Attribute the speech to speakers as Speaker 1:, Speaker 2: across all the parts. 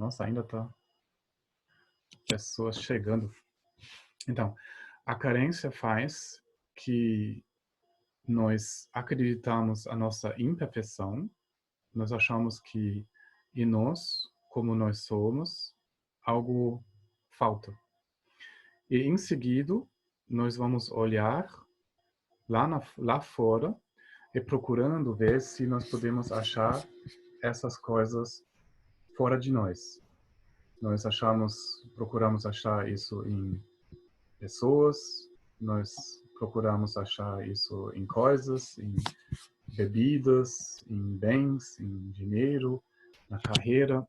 Speaker 1: Nossa, ainda tá pessoas chegando. Então, a carência faz que nós acreditamos a nossa imperfeição, nós achamos que em nós, como nós somos, algo falta. E em seguida, nós vamos olhar lá fora e procurando ver se nós podemos achar essas coisas fora de nós. Nós procuramos achar isso em pessoas, nós procuramos achar isso em coisas, em bebidas, em bens, em dinheiro, na carreira.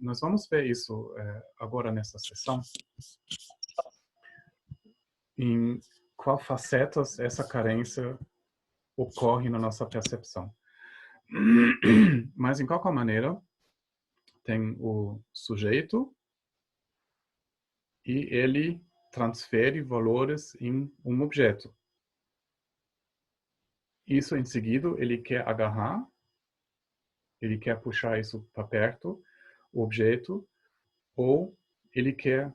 Speaker 1: Nós vamos ver isso agora nessa sessão, em qual facetas essa carência ocorre na nossa percepção. Mas, em qualquer maneira, tem o sujeito e ele transfere valores em um objeto. Isso, em seguida, ele quer agarrar, ele quer puxar isso para perto, o objeto, ou ele quer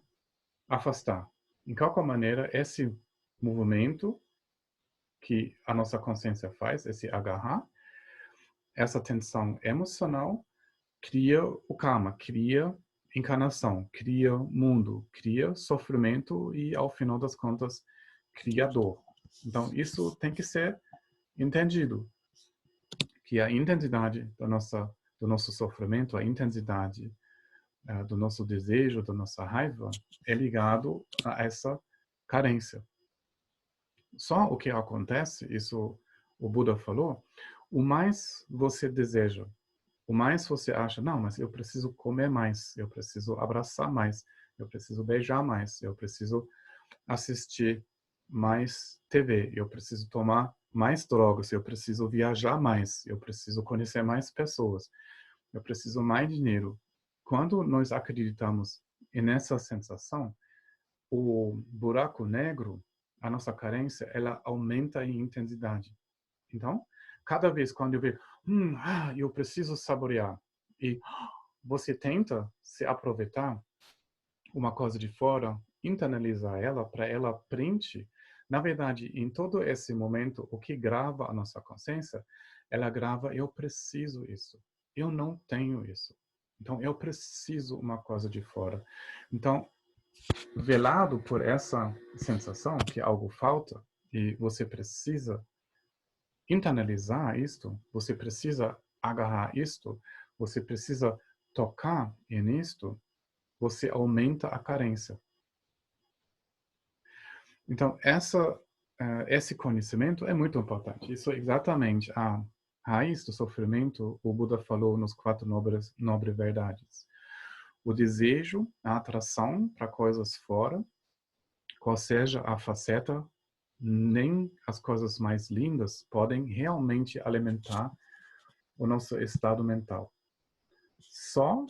Speaker 1: afastar. Em qualquer maneira, esse movimento que a nossa consciência faz, esse agarrar, essa tensão emocional, cria o karma, cria encarnação, cria mundo, cria sofrimento e, ao final das contas, cria dor. Então, isso tem que ser entendido, que a intensidade do nosso sofrimento, a intensidade do nosso desejo, da nossa raiva, é ligado a essa carência. Só o que acontece, isso o Buda falou, o mais você deseja, o mais você acha, não, mas eu preciso comer mais, eu preciso abraçar mais, eu preciso beijar mais, eu preciso assistir mais TV, eu preciso tomar mais drogas, eu preciso viajar mais, eu preciso conhecer mais pessoas, eu preciso mais dinheiro. Quando nós acreditamos nessa sensação, o buraco negro, a nossa carência, ela aumenta em intensidade. Então, cada vez quando eu vejo, eu preciso saborear, e você tenta se aproveitar uma coisa de fora, internalizar ela, para ela preencher, na verdade, em todo esse momento, o que grava a nossa consciência, ela grava, eu preciso isso, eu não tenho isso. Então, eu preciso uma coisa de fora. Então, velado por essa sensação que algo falta, e você precisa internalizar isto, você precisa agarrar isto, você precisa tocar nisto, você aumenta a carência. Então, esse conhecimento é muito importante. Isso é exatamente a raiz do sofrimento, o Buda falou nos 4 nobres verdades. O desejo, a atração para coisas fora, qual seja a faceta, nem as coisas mais lindas podem realmente alimentar o nosso estado mental. Só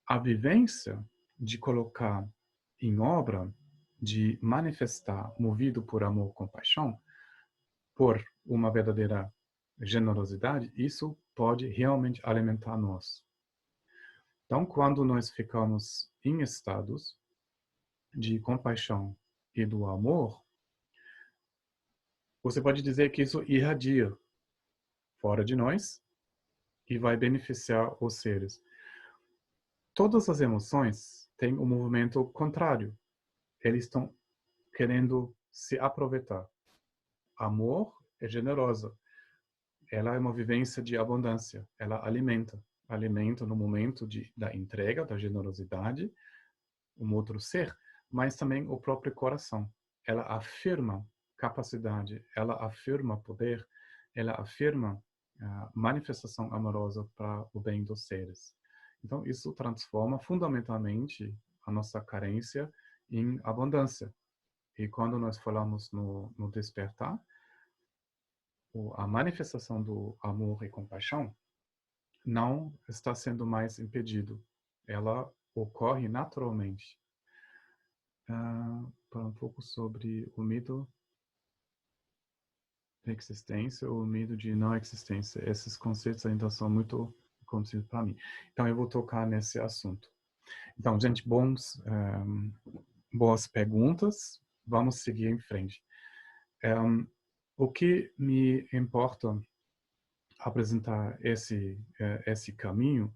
Speaker 1: a vivência de colocar em obra, de manifestar, movido por amor, compaixão, por uma verdadeira generosidade, isso pode realmente alimentar nós. Então, quando nós ficamos em estados de compaixão e do amor, você pode dizer que isso irradia fora de nós e vai beneficiar os seres. Todas as emoções têm um movimento contrário. Eles estão querendo se aproveitar. Amor é generosa. Ela é uma vivência de abundância. Ela alimenta. Alimenta no momento da entrega, da generosidade, um outro ser, mas também o próprio coração. Ela afirma capacidade, ela afirma poder, ela afirma manifestação amorosa para o bem dos seres. Então, isso transforma fundamentalmente a nossa carência em abundância. E quando nós falamos no despertar, a manifestação do amor e compaixão não está sendo mais impedido. Ela ocorre naturalmente. Para um pouco sobre o mito de existência ou o mito de não existência. Esses conceitos ainda são muito conhecidos para mim. Então, eu vou tocar nesse assunto. Então, gente, boas perguntas. Vamos seguir em frente. O que me importa apresentar esse caminho,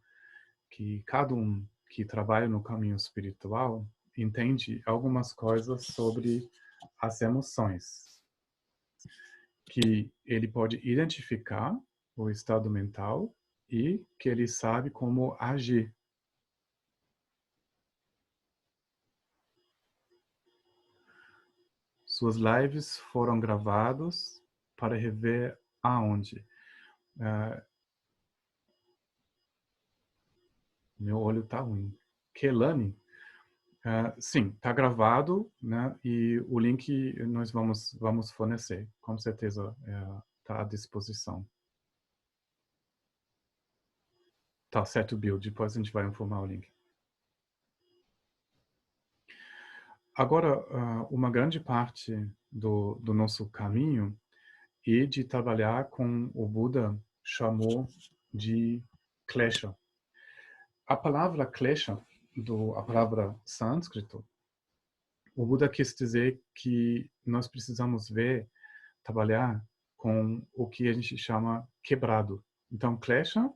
Speaker 1: que cada um que trabalha no caminho espiritual entende algumas coisas sobre as emoções, que ele pode identificar o estado mental e que ele sabe como agir. Suas lives foram gravadas para rever aonde? Meu olho tá ruim. Kelani? Sim, está gravado, né? E o link nós vamos fornecer. Com certeza está à disposição. Tá certo, Bill. Depois a gente vai informar o link. Agora, uma grande parte do nosso caminho é de trabalhar com o Buda chamou de klesha. A palavra klesha, a palavra sânscrito, o Buda quis dizer que nós precisamos trabalhar com o que a gente chama quebrado. Então, klesha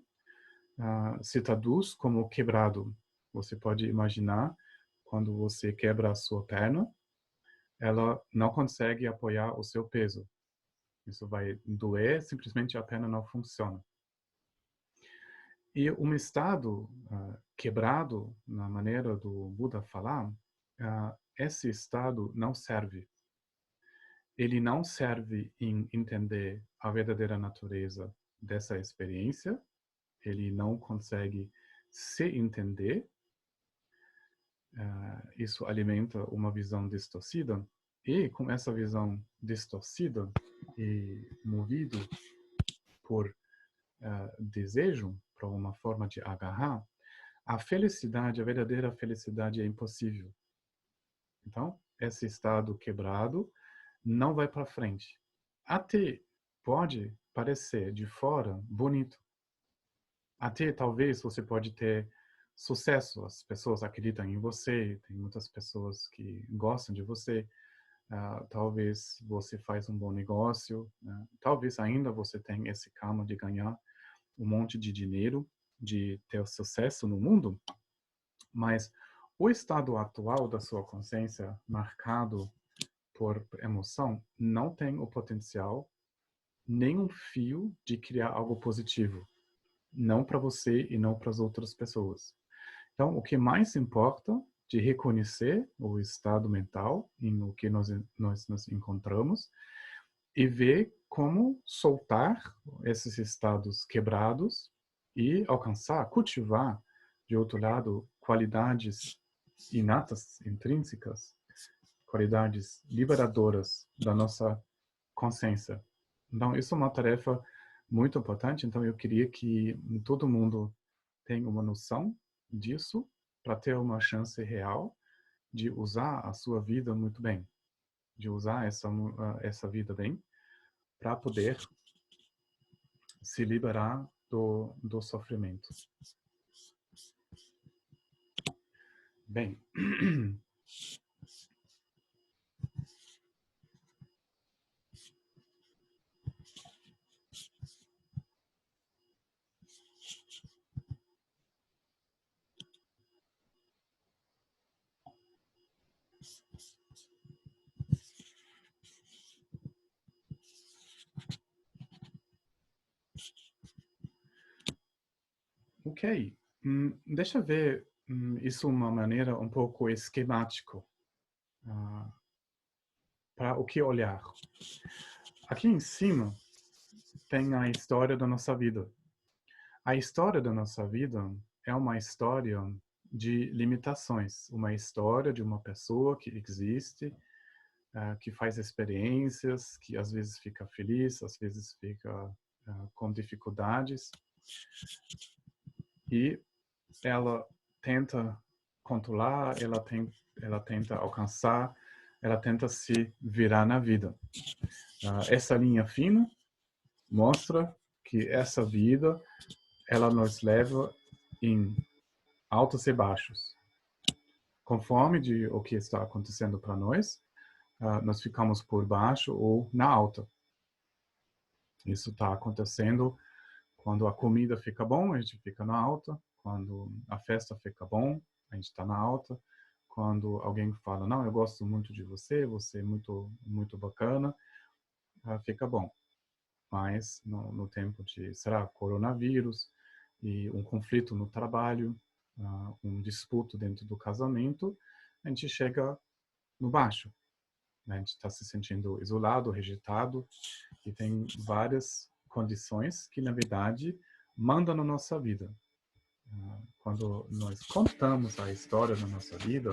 Speaker 1: se traduz como quebrado. Você pode imaginar quando você quebra a sua perna, ela não consegue apoiar o seu peso. Isso vai doer, simplesmente a perna não funciona. E um estado quebrado, na maneira do Buda falar, esse estado não serve. Ele não serve em entender a verdadeira natureza dessa experiência. Ele não consegue se entender. Isso alimenta uma visão distorcida. E com essa visão distorcida e movido por desejo, para uma forma de agarrar, a felicidade, a verdadeira felicidade é impossível. Então, esse estado quebrado não vai para frente. Até pode parecer de fora bonito. Até talvez você pode ter sucesso, as pessoas acreditam em você, tem muitas pessoas que gostam de você, talvez você faz um bom negócio, talvez ainda você tenha esse karma de ganhar um monte de dinheiro, de ter sucesso no mundo, mas o estado atual da sua consciência, marcado por emoção, não tem o potencial, nem um fio de criar algo positivo. Não para você e não para as outras pessoas. Então, o que mais importa de reconhecer o estado mental em o que nós nos encontramos e ver como soltar esses estados quebrados e alcançar, cultivar, de outro lado, qualidades inatas, intrínsecas, qualidades liberadoras da nossa consciência. Então, isso é uma tarefa muito importante. Então, eu queria que todo mundo tenha uma noção disso para ter uma chance real de usar a sua vida muito bem, de usar essa vida bem para poder se liberar do sofrimento. Bem, ok. Deixa eu ver isso de uma maneira um pouco esquemática para o que olhar. Aqui em cima tem a história da nossa vida. A história da nossa vida é uma história de limitações, uma história de uma pessoa que existe, que faz experiências, que às vezes fica feliz, às vezes fica com dificuldades, e ela tenta controlar, ela tenta alcançar, ela tenta se virar na vida. Essa linha fina mostra que essa vida ela nos leva em altos e baixos. conforme de o que está acontecendo para nós, nós ficamos por baixo ou na alta. Isso está acontecendo quando a comida fica bom, a gente fica na alta. Quando a festa fica bom, a gente está na alta. Quando alguém fala, não, eu gosto muito de você, você é muito, muito bacana, fica bom. Mas no tempo de, será, coronavírus e um conflito no trabalho, um disputa dentro do casamento, a gente chega no baixo. Né? A gente está se sentindo isolado, rejeitado, e tem várias condições que, na verdade, mandam na nossa vida. Quando nós contamos a história da nossa vida,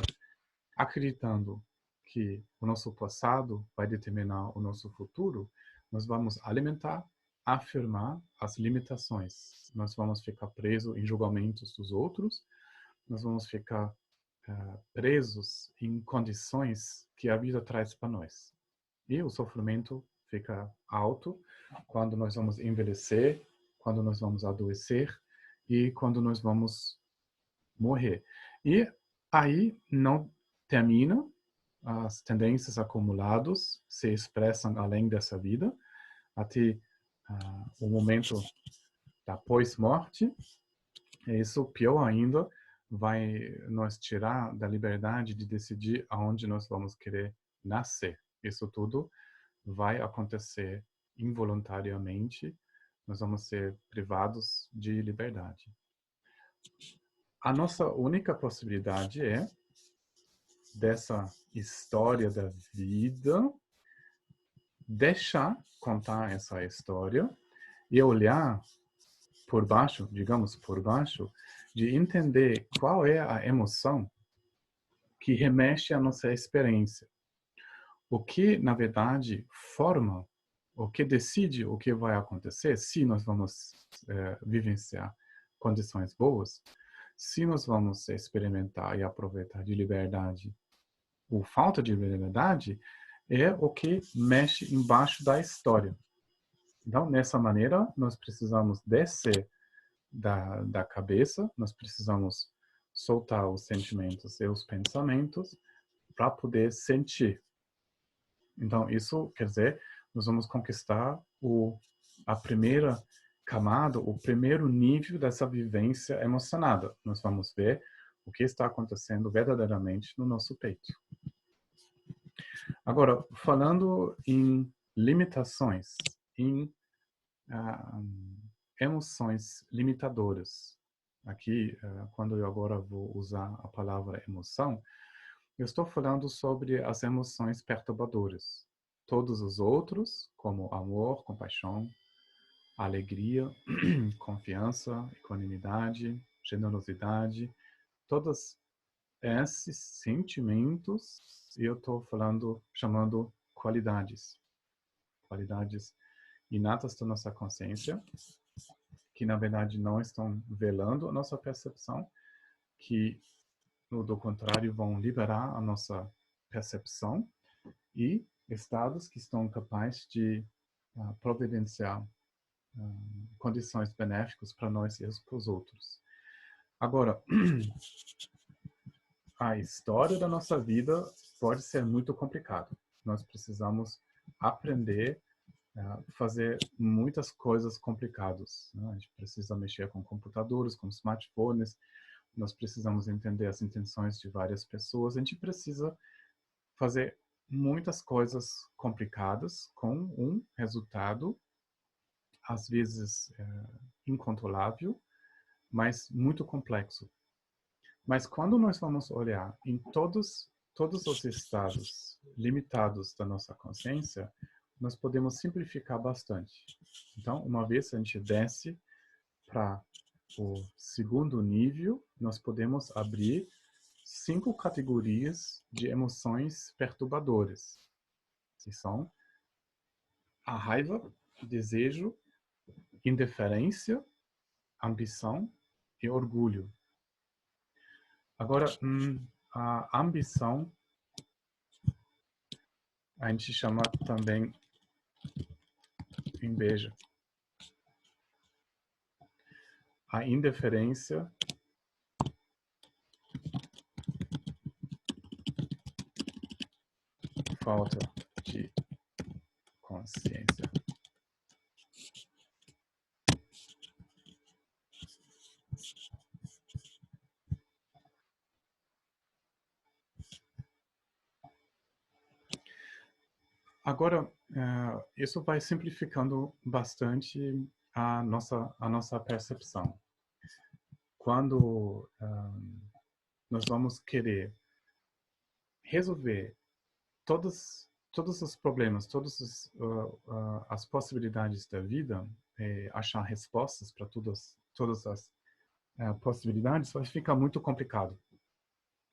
Speaker 1: acreditando que o nosso passado vai determinar o nosso futuro, nós vamos alimentar, afirmar as limitações. Nós vamos ficar presos em julgamentos dos outros, nós vamos ficar presos em condições que a vida traz para nós. E o sofrimento fica alto quando nós vamos envelhecer, quando nós vamos adoecer e quando nós vamos morrer. E aí não termina, as tendências acumuladas se expressam além dessa vida, até o momento da pós-morte. E isso, pior ainda, vai nos tirar da liberdade de decidir aonde nós vamos querer nascer. Isso tudo vai acontecer involuntariamente, nós vamos ser privados de liberdade. A nossa única possibilidade é, dessa história da vida, deixar contar essa história e olhar por baixo, digamos por baixo, de entender qual é a emoção que remexe à nossa experiência. O que, na verdade, forma, o que decide o que vai acontecer, se nós vamos vivenciar condições boas, se nós vamos experimentar e aproveitar de liberdade ou falta de liberdade, é o que mexe embaixo da história. Então, nessa maneira, nós precisamos descer da cabeça, nós precisamos soltar os sentimentos e os pensamentos para poder sentir. Então, isso quer dizer, nós vamos conquistar a primeira camada, o primeiro nível dessa vivência emocionada. Nós vamos ver o que está acontecendo verdadeiramente no nosso peito. Agora, falando em limitações, em emoções limitadoras. Aqui, quando eu agora vou usar a palavra emoção, eu estou falando sobre as emoções perturbadoras. Todos os outros, como amor, compaixão, alegria, confiança, equanimidade, generosidade, todos esses sentimentos, eu estou chamando qualidades. Qualidades inatas da nossa consciência, que na verdade não estão velando a nossa percepção, que do contrário vão liberar a nossa percepção, e estados que estão capazes de providenciar condições benéficas para nós e para os outros. Agora, a história da nossa vida pode ser muito complicada. Nós precisamos aprender fazer muitas coisas complicadas. Né? A gente precisa mexer com computadores, com smartphones, nós precisamos entender as intenções de várias pessoas, a gente precisa fazer muitas coisas complicadas com um resultado, às vezes incontrolável, mas muito complexo. Mas quando nós vamos olhar em todos os estados limitados da nossa consciência, nós podemos simplificar bastante. Então, uma vez a gente desce para o segundo nível, nós podemos abrir 5 categorias de emoções perturbadoras, que são a raiva, desejo, indiferença, ambição e orgulho. Agora, a ambição a gente chama também inveja. A indiferença falta de consciência. Agora, isso vai simplificando bastante a nossa percepção. Quando nós vamos querer resolver todos os problemas, todas as possibilidades da vida, achar respostas para todas as possibilidades, vai ficar muito complicado.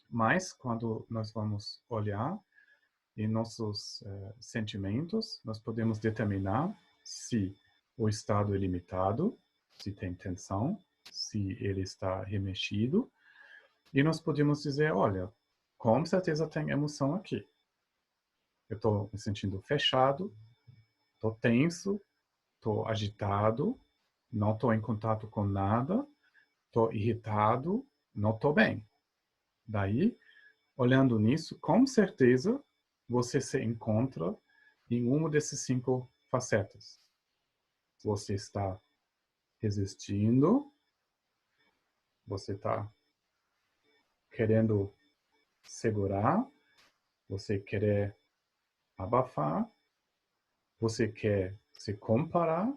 Speaker 1: Mas, quando nós vamos olhar em nossos sentimentos, nós podemos determinar se o estado é limitado, se tem tensão, se ele está remexido, e nós podemos dizer, olha, com certeza tem emoção aqui. Eu estou me sentindo fechado, estou tenso, estou agitado, não estou em contato com nada, estou irritado, não estou bem. Daí, olhando nisso, com certeza você se encontra em uma desses 5 facetas. Você está resistindo, você está querendo segurar, você quer abafar, você quer se comparar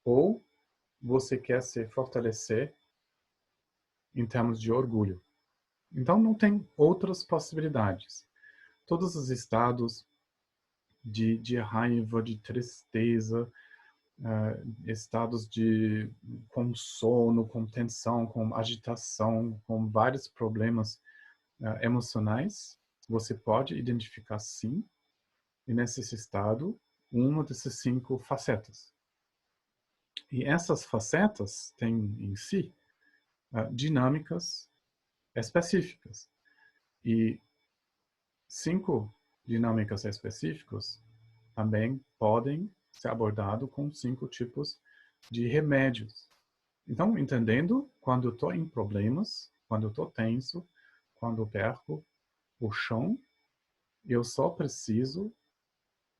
Speaker 1: ou você quer se fortalecer em termos de orgulho. Então não tem outras possibilidades. Todos os estados de raiva, de tristeza, estados com sono, com tensão, com agitação, com vários problemas emocionais, você pode identificar sim, e nesse estado, uma dessas 5 facetas. E essas facetas têm em si dinâmicas específicas. E 5 dinâmicas específicas também podem ser abordados com 5 tipos de remédios. Então, entendendo quando eu estou em problemas, quando eu estou tenso, quando eu perco o chão, eu só preciso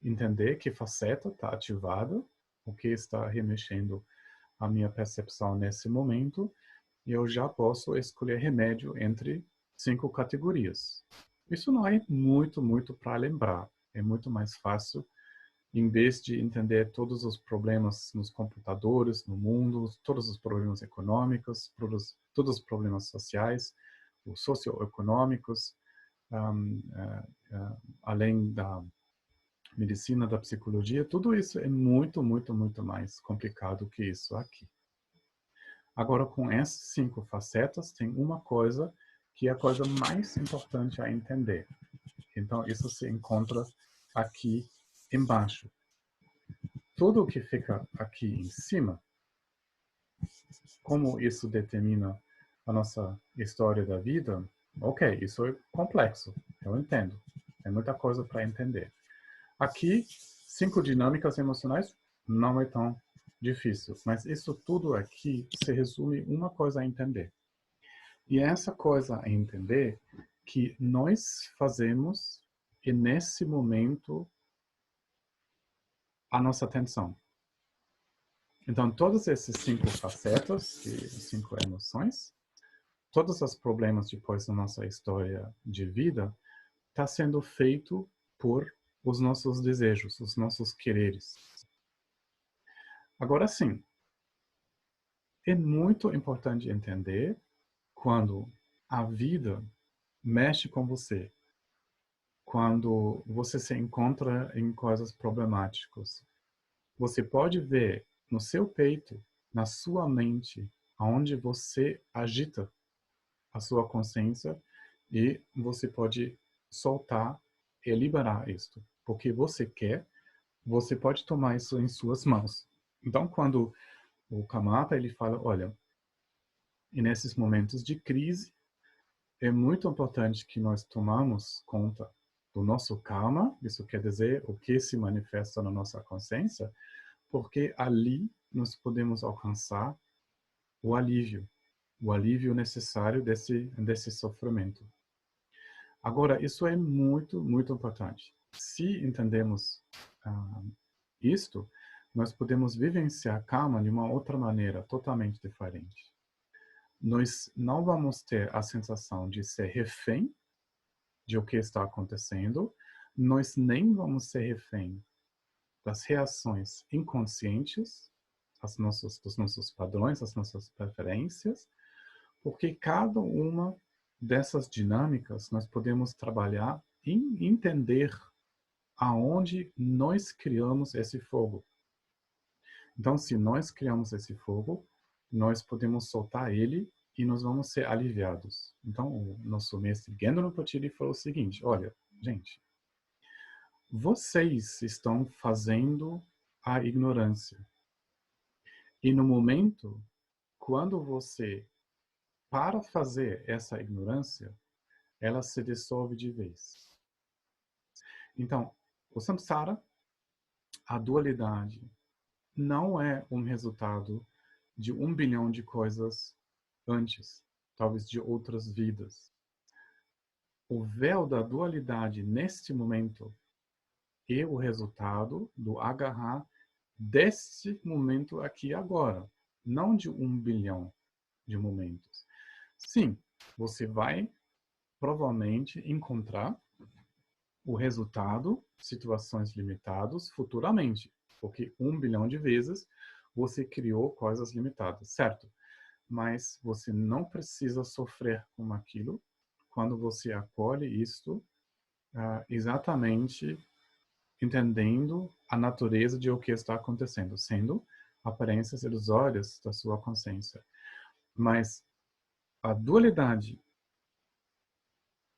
Speaker 1: entender que faceta está ativada, o que está remexendo a minha percepção nesse momento, e eu já posso escolher remédio entre 5 categorias. Isso não é muito para lembrar. É muito mais fácil, em vez de entender todos os problemas nos computadores, no mundo, todos os problemas econômicos, todos os problemas sociais, os socioeconômicos, além da medicina, da psicologia, tudo isso é muito mais complicado que isso aqui. Agora, com essas 5 facetas, tem uma coisa que é a coisa mais importante a entender. Então, isso se encontra aqui embaixo. Tudo o que fica aqui em cima, como isso determina a nossa história da vida, ok, isso é complexo, eu entendo. É muita coisa para entender. Aqui, 5 dinâmicas emocionais não é tão difícil, mas isso tudo aqui se resume uma coisa a entender. E é essa coisa a entender que nós fazemos, e nesse momento, a nossa atenção. Então, todos esses 5 facetas, e 5 emoções, todos os problemas depois da nossa história de vida, está sendo feito por os nossos desejos, os nossos quereres. Agora sim, é muito importante entender quando a vida mexe com você, quando você se encontra em coisas problemáticas. Você pode ver no seu peito, na sua mente, aonde você agita a sua consciência e você pode soltar e liberar isto. Porque você quer, você pode tomar isso em suas mãos. Então, quando o Karmapa ele fala, olha, e nesses momentos de crise, é muito importante que nós tomamos conta do nosso karma, isso quer dizer o que se manifesta na nossa consciência, porque ali nós podemos alcançar o alívio necessário desse sofrimento. Agora, isso é muito importante. se entendemos isto, nós podemos vivenciar karma de uma outra maneira, totalmente diferente. Nós não vamos ter a sensação de ser refém de o que está acontecendo, nós nem vamos ser refém das reações inconscientes, dos nossos padrões, das nossas preferências, porque cada uma dessas dinâmicas nós podemos trabalhar em entender aonde nós criamos esse fogo. Então, se nós criamos esse fogo, nós podemos soltar ele e nós vamos ser aliviados. Então, o nosso mestre Gendo Rinpoche falou o seguinte: olha, gente, vocês estão fazendo a ignorância. E no momento, quando você para fazer essa ignorância, ela se dissolve de vez. Então, o samsara, a dualidade, não é um resultado de 1 bilhão de coisas antes, talvez de outras vidas. O véu da dualidade neste momento é o resultado do agarrar deste momento aqui e agora, não de 1 bilhão de momentos. Sim, você vai provavelmente encontrar o resultado, situações limitadas, futuramente, porque 1 bilhão de vezes você criou coisas limitadas, certo? Mas você não precisa sofrer com aquilo quando você acolhe isto exatamente entendendo a natureza de o que está acontecendo, sendo aparências ilusórias da sua consciência. Mas a dualidade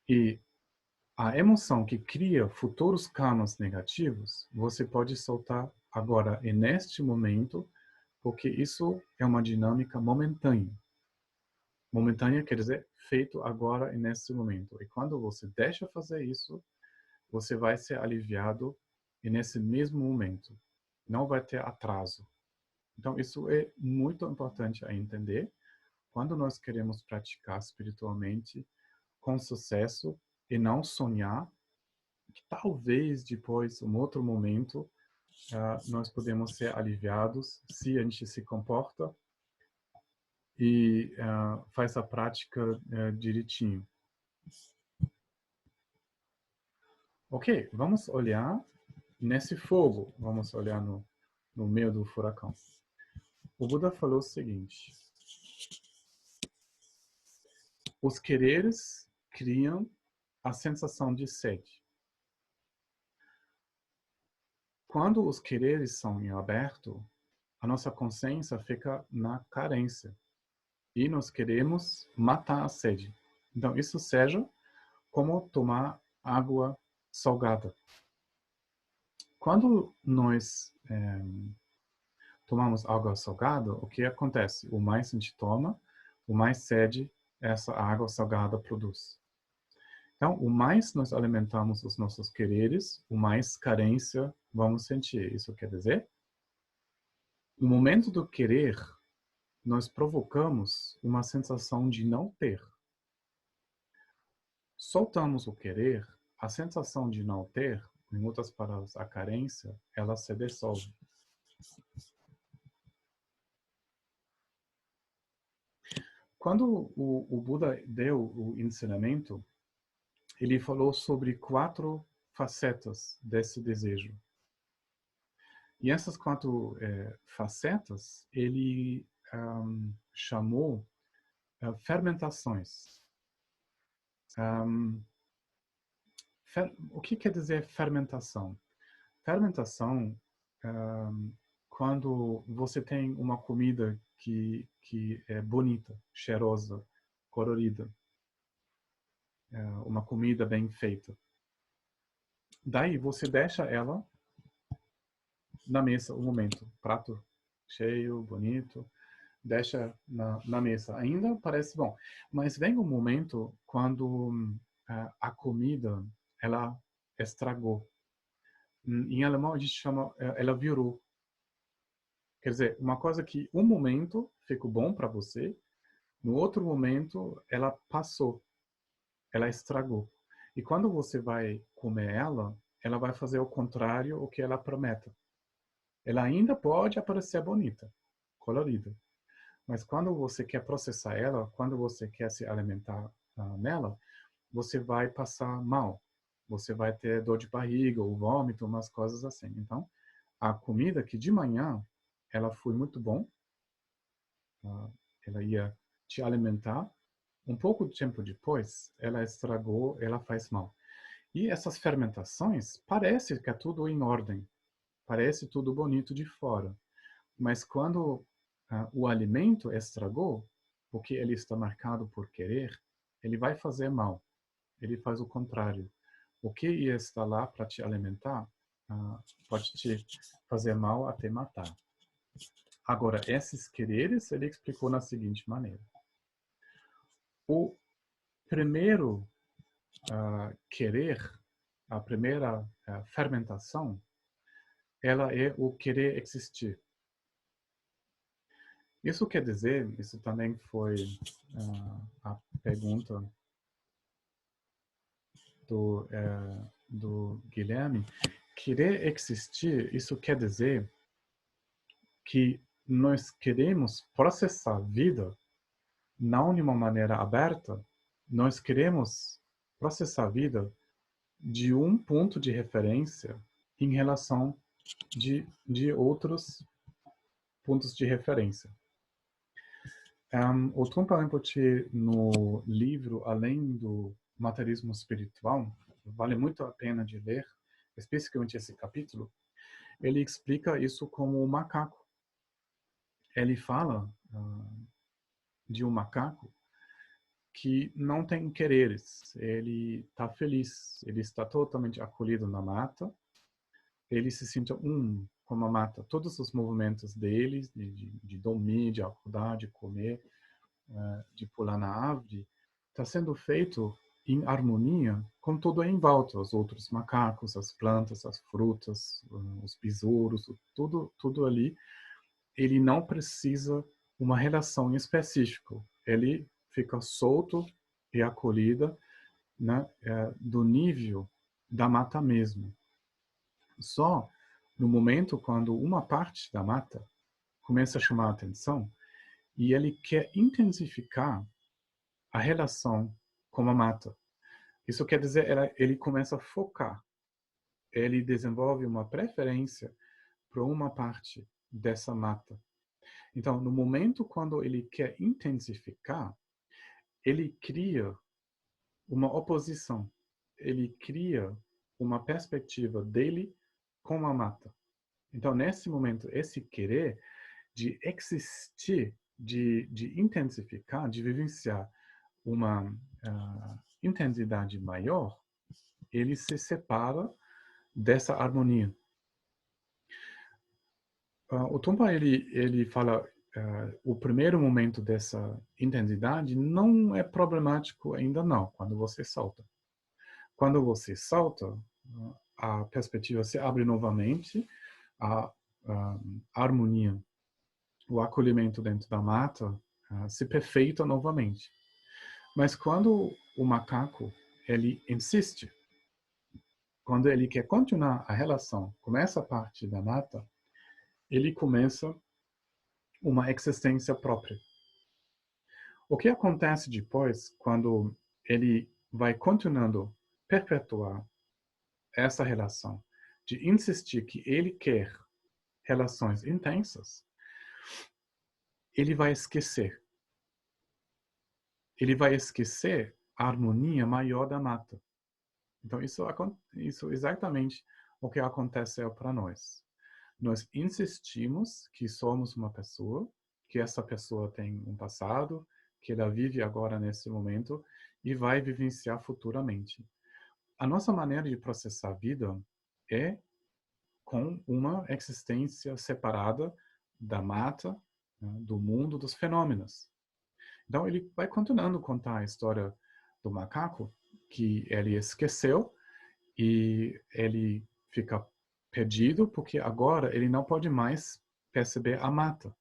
Speaker 1: e a emoção que cria futuros karmas negativos, você pode soltar agora e neste momento, porque isso é uma dinâmica momentânea. Momentânea quer dizer feito agora e neste momento. E quando você deixa fazer isso, você vai ser aliviado e nesse mesmo momento. Não vai ter atraso. Então, isso é muito importante a entender. Quando nós queremos praticar espiritualmente com sucesso e não sonhar que talvez depois, um outro momento, nós podemos ser aliviados se a gente se comporta e faz a prática direitinho. Ok, vamos olhar nesse fogo, vamos olhar no meio do furacão. O Buda falou o seguinte: os quereres criam a sensação de sede. Quando os quereres são em aberto, a nossa consciência fica na carência e nós queremos matar a sede. Então, isso seja como tomar água salgada. Quando nós tomamos água salgada, o que acontece? O mais a gente toma, o mais sede essa água salgada produz. Então, o mais nós alimentamos os nossos quereres, o mais carência vamos sentir. Isso quer dizer, no momento do querer, nós provocamos uma sensação de não ter. Soltamos o querer, a sensação de não ter, em outras palavras, a carência, ela se dissolve. Quando o Buda deu o ensinamento, ele falou sobre 4 facetas desse desejo. E essas 4 facetas, ele chamou fermentações. O que quer dizer fermentação? Fermentação, quando você tem uma comida que é bonita, cheirosa, colorida, uma comida bem feita. Daí você deixa ela na mesa um momento, prato cheio, bonito, deixa na mesa. Ainda parece bom, mas vem um momento quando a comida ela estragou. Em alemão a gente chama, ela virou. Quer dizer, uma coisa que um momento ficou bom para você, no outro momento ela passou, ela estragou. E quando você vai comer ela, ela vai fazer o contrário do que ela promete. Ela ainda pode aparecer bonita, colorida. Mas quando você quer processar ela, quando você quer se alimentar nela, você vai passar mal. Você vai ter dor de barriga, ou vômito, umas coisas assim. Então, a comida que de manhã, ela foi muito bom, ela ia te alimentar, um pouco de tempo depois, ela estragou, ela faz mal. E essas fermentações, parece que é tudo em ordem, parece tudo bonito de fora. Mas quando o alimento estragou, porque ele está marcado por querer, ele vai fazer mal. Ele faz o contrário. O que ia estar lá para te alimentar pode te fazer mal até matar. Agora, esses quereres, ele explicou na seguinte maneira. O primeiro querer, a primeira fermentação, ela é o querer existir. Isso quer dizer, isso também foi a pergunta do Guilherme, querer existir, isso quer dizer que nós queremos processar a vida não de uma maneira aberta, nós queremos processar a vida de um ponto de referência em relação de outros pontos de referência. O Trungpa Rinpoche, no livro Além do Materialismo Espiritual, vale muito a pena de ler, especificamente esse capítulo, ele explica isso como um macaco. Ele fala de um macaco que não tem quereres, ele está feliz, ele está totalmente acolhido na mata, ele se sente com a mata. Todos os movimentos dele, de dormir, de acordar, de comer, de pular na árvore, está sendo feito em harmonia com tudo em volta, os outros macacos, as plantas, as frutas, os besouros, tudo ali. Ele não precisa uma relação específica. Ele fica solto e acolhida, né, do nível da mata mesmo. Só no momento quando uma parte da mata começa a chamar a atenção e ele quer intensificar a relação com a mata. Isso quer dizer, ele começa a focar. Ele desenvolve uma preferência para uma parte dessa mata. Então, no momento quando ele quer intensificar, ele cria uma oposição. Ele cria uma perspectiva dele com a mata. Então, nesse momento, esse querer de existir, de intensificar, de vivenciar uma intensidade maior, ele se separa dessa harmonia. O Trungpa, ele fala o primeiro momento dessa intensidade não é problemático ainda não, quando você salta. Quando você salta, a perspectiva se abre novamente, a harmonia, o acolhimento dentro da mata se perfeita novamente. Mas quando o macaco ele insiste, quando ele quer continuar a relação com essa parte da mata, ele começa uma existência própria. O que acontece depois, quando ele vai continuando perpetuar essa relação, de insistir que ele quer relações intensas, ele vai esquecer. Ele vai esquecer a harmonia maior da mata. Então, isso é exatamente o que aconteceu para nós. Nós insistimos que somos uma pessoa, que essa pessoa tem um passado, que ela vive agora nesse momento e vai vivenciar futuramente. A nossa maneira de processar a vida é com uma existência separada da mata, né, do mundo dos fenômenos. Então, ele vai continuando a contar a história do macaco, que ele esqueceu, e ele fica perdido porque agora ele não pode mais perceber a mata.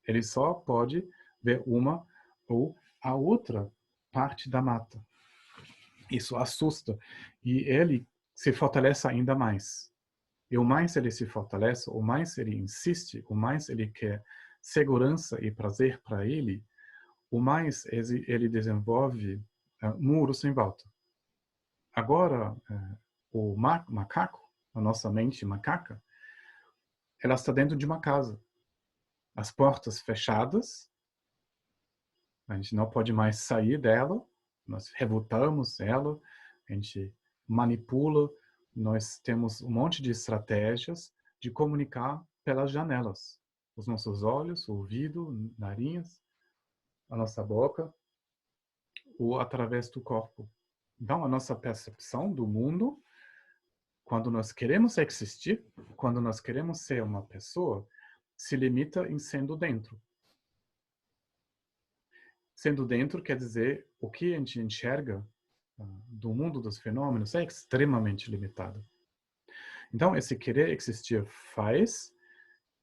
Speaker 1: Ele só pode ver uma ou a outra parte da mata. Isso assusta. E ele se fortalece ainda mais. E o mais ele se fortalece, o mais ele insiste, o mais ele quer segurança e prazer para ele, o mais ele desenvolve muros em volta. Agora, o macaco, a nossa mente macaca, ela está dentro de uma casa. As portas fechadas, a gente não pode mais sair dela, nós rebutamos ela, a gente manipula, nós temos um monte de estratégias de comunicar pelas janelas. Os nossos olhos, o ouvido, nariz, a nossa boca, ou através do corpo. Então, a nossa percepção do mundo, quando nós queremos existir, quando nós queremos ser uma pessoa, se limita em sendo dentro. Sendo dentro quer dizer o que a gente enxerga do mundo dos fenômenos é extremamente limitado. Então, esse querer existir faz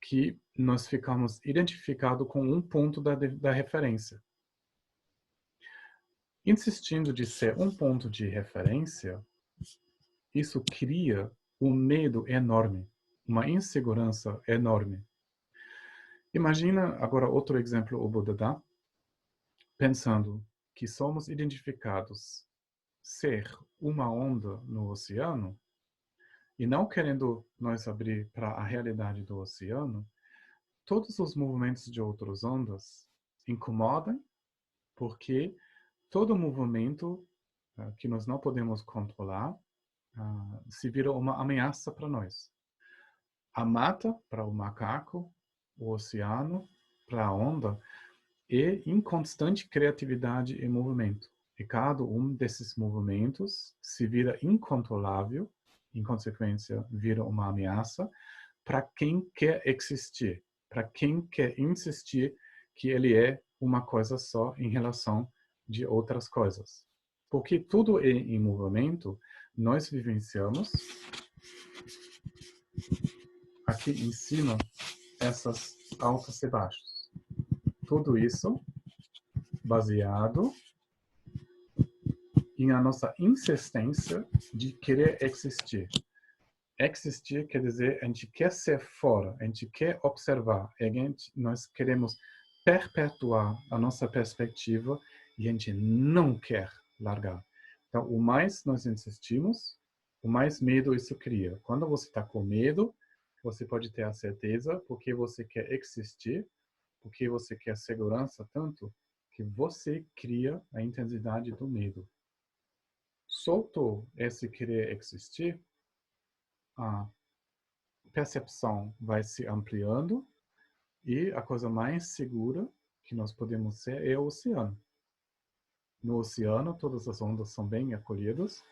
Speaker 1: que nós ficamos identificados com um ponto da referência. Insistindo de ser um ponto de referência, isso cria um medo enorme, uma insegurança enorme. Imagina agora outro exemplo, o Buda dá, pensando que somos identificados ser uma onda no oceano e não querendo nós abrir para a realidade do oceano, todos os movimentos de outras ondas incomodam porque todo movimento que nós não podemos controlar se vira uma ameaça para nós. A mata para o macaco, o oceano para a onda, é em constante criatividade e movimento. E cada um desses movimentos se vira incontrolável, em consequência, vira uma ameaça para quem quer existir, para quem quer insistir que ele é uma coisa só em relação de outras coisas. Porque tudo é em movimento, nós vivenciamos aqui em cima essas altos e baixos. Tudo isso baseado em a nossa insistência de querer existir. Existir quer dizer a gente quer ser fora, a gente quer observar, nós queremos perpetuar a nossa perspectiva e a gente não quer largar. Então, o mais nós insistimos, o mais medo isso cria. Quando você está com medo, você pode ter a certeza porque você quer existir, porque você quer segurança tanto, que você cria a intensidade do medo. Soltou esse querer existir, a percepção vai se ampliando e a coisa mais segura que nós podemos ser é o oceano. No oceano, todas as ondas são bem acolhidas,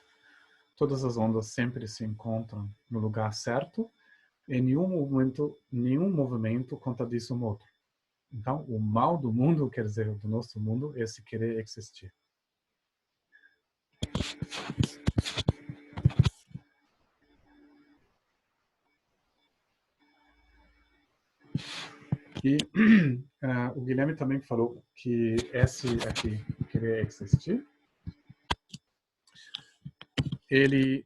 Speaker 1: todas as ondas sempre se encontram no lugar certo e nenhum movimento contradiz um outro. Então, o mal do mundo, quer dizer, do nosso mundo, é se querer existir. E o Guilherme também falou que esse aqui, querer existir, ele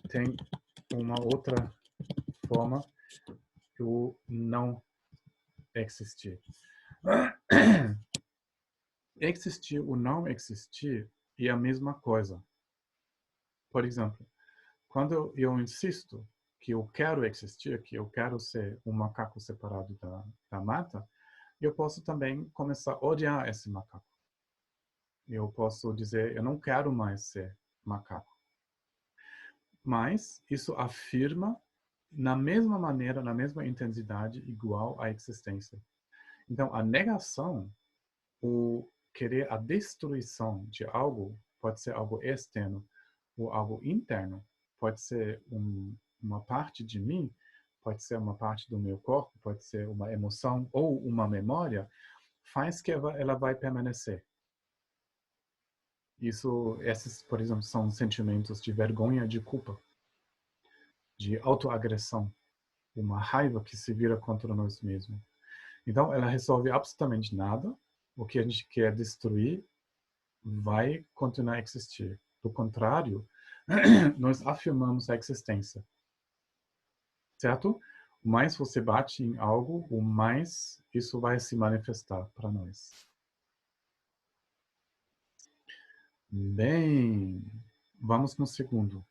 Speaker 1: tem uma outra forma do não existir. Existir ou não existir é a mesma coisa. Por exemplo, quando eu insisto que eu quero existir, que eu quero ser um macaco separado da mata, eu posso também começar a odiar esse macaco. Eu posso dizer, eu não quero mais ser macaco. Mas isso afirma na mesma maneira, na mesma intensidade, igual à existência. Então, a negação, o querer a destruição de algo, pode ser algo externo ou algo interno, pode ser uma parte de mim, pode ser uma parte do meu corpo, pode ser uma emoção ou uma memória, faz que ela vai permanecer. Esses, por exemplo, são sentimentos de vergonha, de culpa, de autoagressão, uma raiva que se vira contra nós mesmos. Então, ela resolve absolutamente nada. O que a gente quer destruir vai continuar a existir. Do contrário, nós afirmamos a existência, certo? O mais você bate em algo, o mais isso vai se manifestar para nós. Bem, vamos no segundo.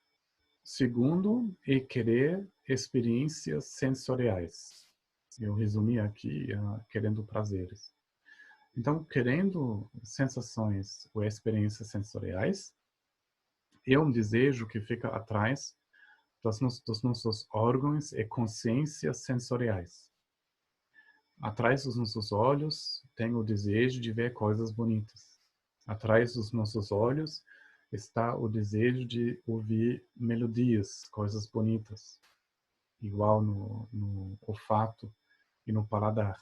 Speaker 1: Segundo é querer experiências sensoriais. Eu resumi aqui, querendo prazeres. Então, querendo sensações ou experiências sensoriais, é um desejo que fica atrás dos nossos órgãos e consciências sensoriais. Atrás dos nossos olhos tem o desejo de ver coisas bonitas. Atrás dos nossos olhos está o desejo de ouvir melodias, coisas bonitas, igual no olfato e no paladar.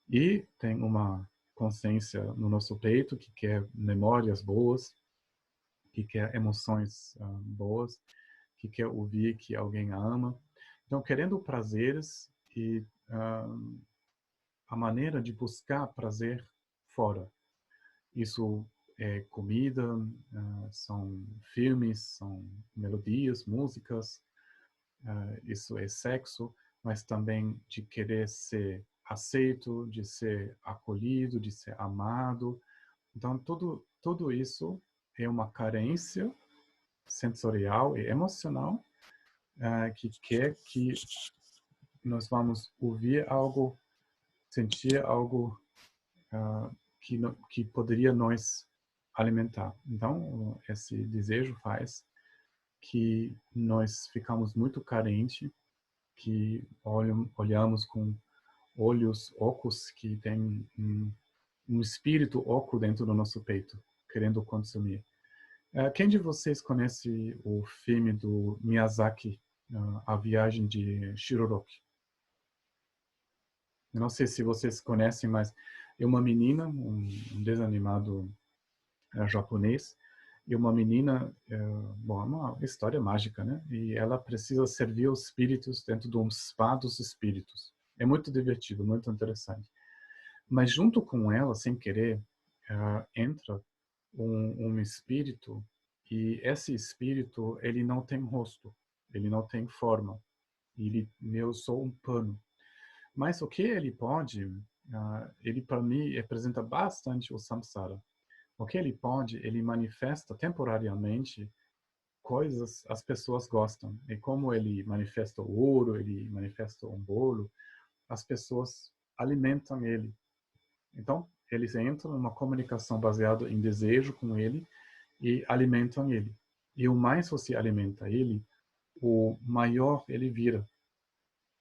Speaker 1: E tem uma consciência no nosso peito que quer memórias boas, que quer emoções boas, que quer ouvir que alguém ama. Então, querendo prazeres e a maneira de buscar prazer fora. Isso é comida, são filmes, são melodias, músicas, isso é sexo, mas também de querer ser aceito, de ser acolhido, de ser amado. Então, tudo isso é uma carência sensorial e emocional que quer que nós vamos ouvir algo, sentir algo que poderia nos alimentar. Então, esse desejo faz que nós ficamos muito carentes, que olhamos com olhos ocos que tem um espírito oco dentro do nosso peito, querendo consumir. Quem de vocês conhece o filme do Miyazaki, A Viagem de Shiroroki? Eu não sei se vocês conhecem, mas é uma menina, um desanimado japonês, e uma menina, bom, é uma história mágica, né? E ela precisa servir os espíritos dentro de um spa dos espíritos. É muito divertido, muito interessante. Mas junto com ela, sem querer, entra um espírito, e esse espírito, ele não tem rosto, ele não tem forma. Eu sou um pano. Mas o que ele pode, ele para mim representa bastante o samsara. O que ele pode, ele manifesta temporariamente coisas as pessoas gostam. E como ele manifesta o ouro, ele manifesta um bolo, as pessoas alimentam ele. Então, eles entram numa comunicação baseada em desejo com ele e alimentam ele. E o mais você alimenta ele, o maior ele vira.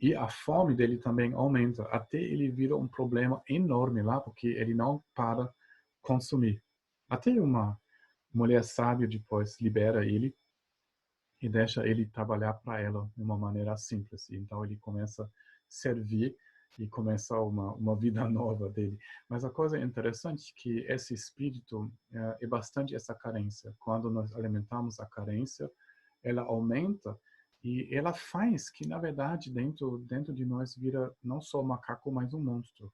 Speaker 1: E a fome dele também aumenta, até ele vira um problema enorme lá, porque ele não para consumir. Até uma mulher sábia depois libera ele e deixa ele trabalhar para ela de uma maneira simples. Então ele começa a servir e começa uma vida nova dele. Mas a coisa interessante é que esse espírito é bastante essa carência. Quando nós alimentamos a carência, ela aumenta e ela faz que, na verdade, dentro de nós vira não só um macaco, mas um monstro.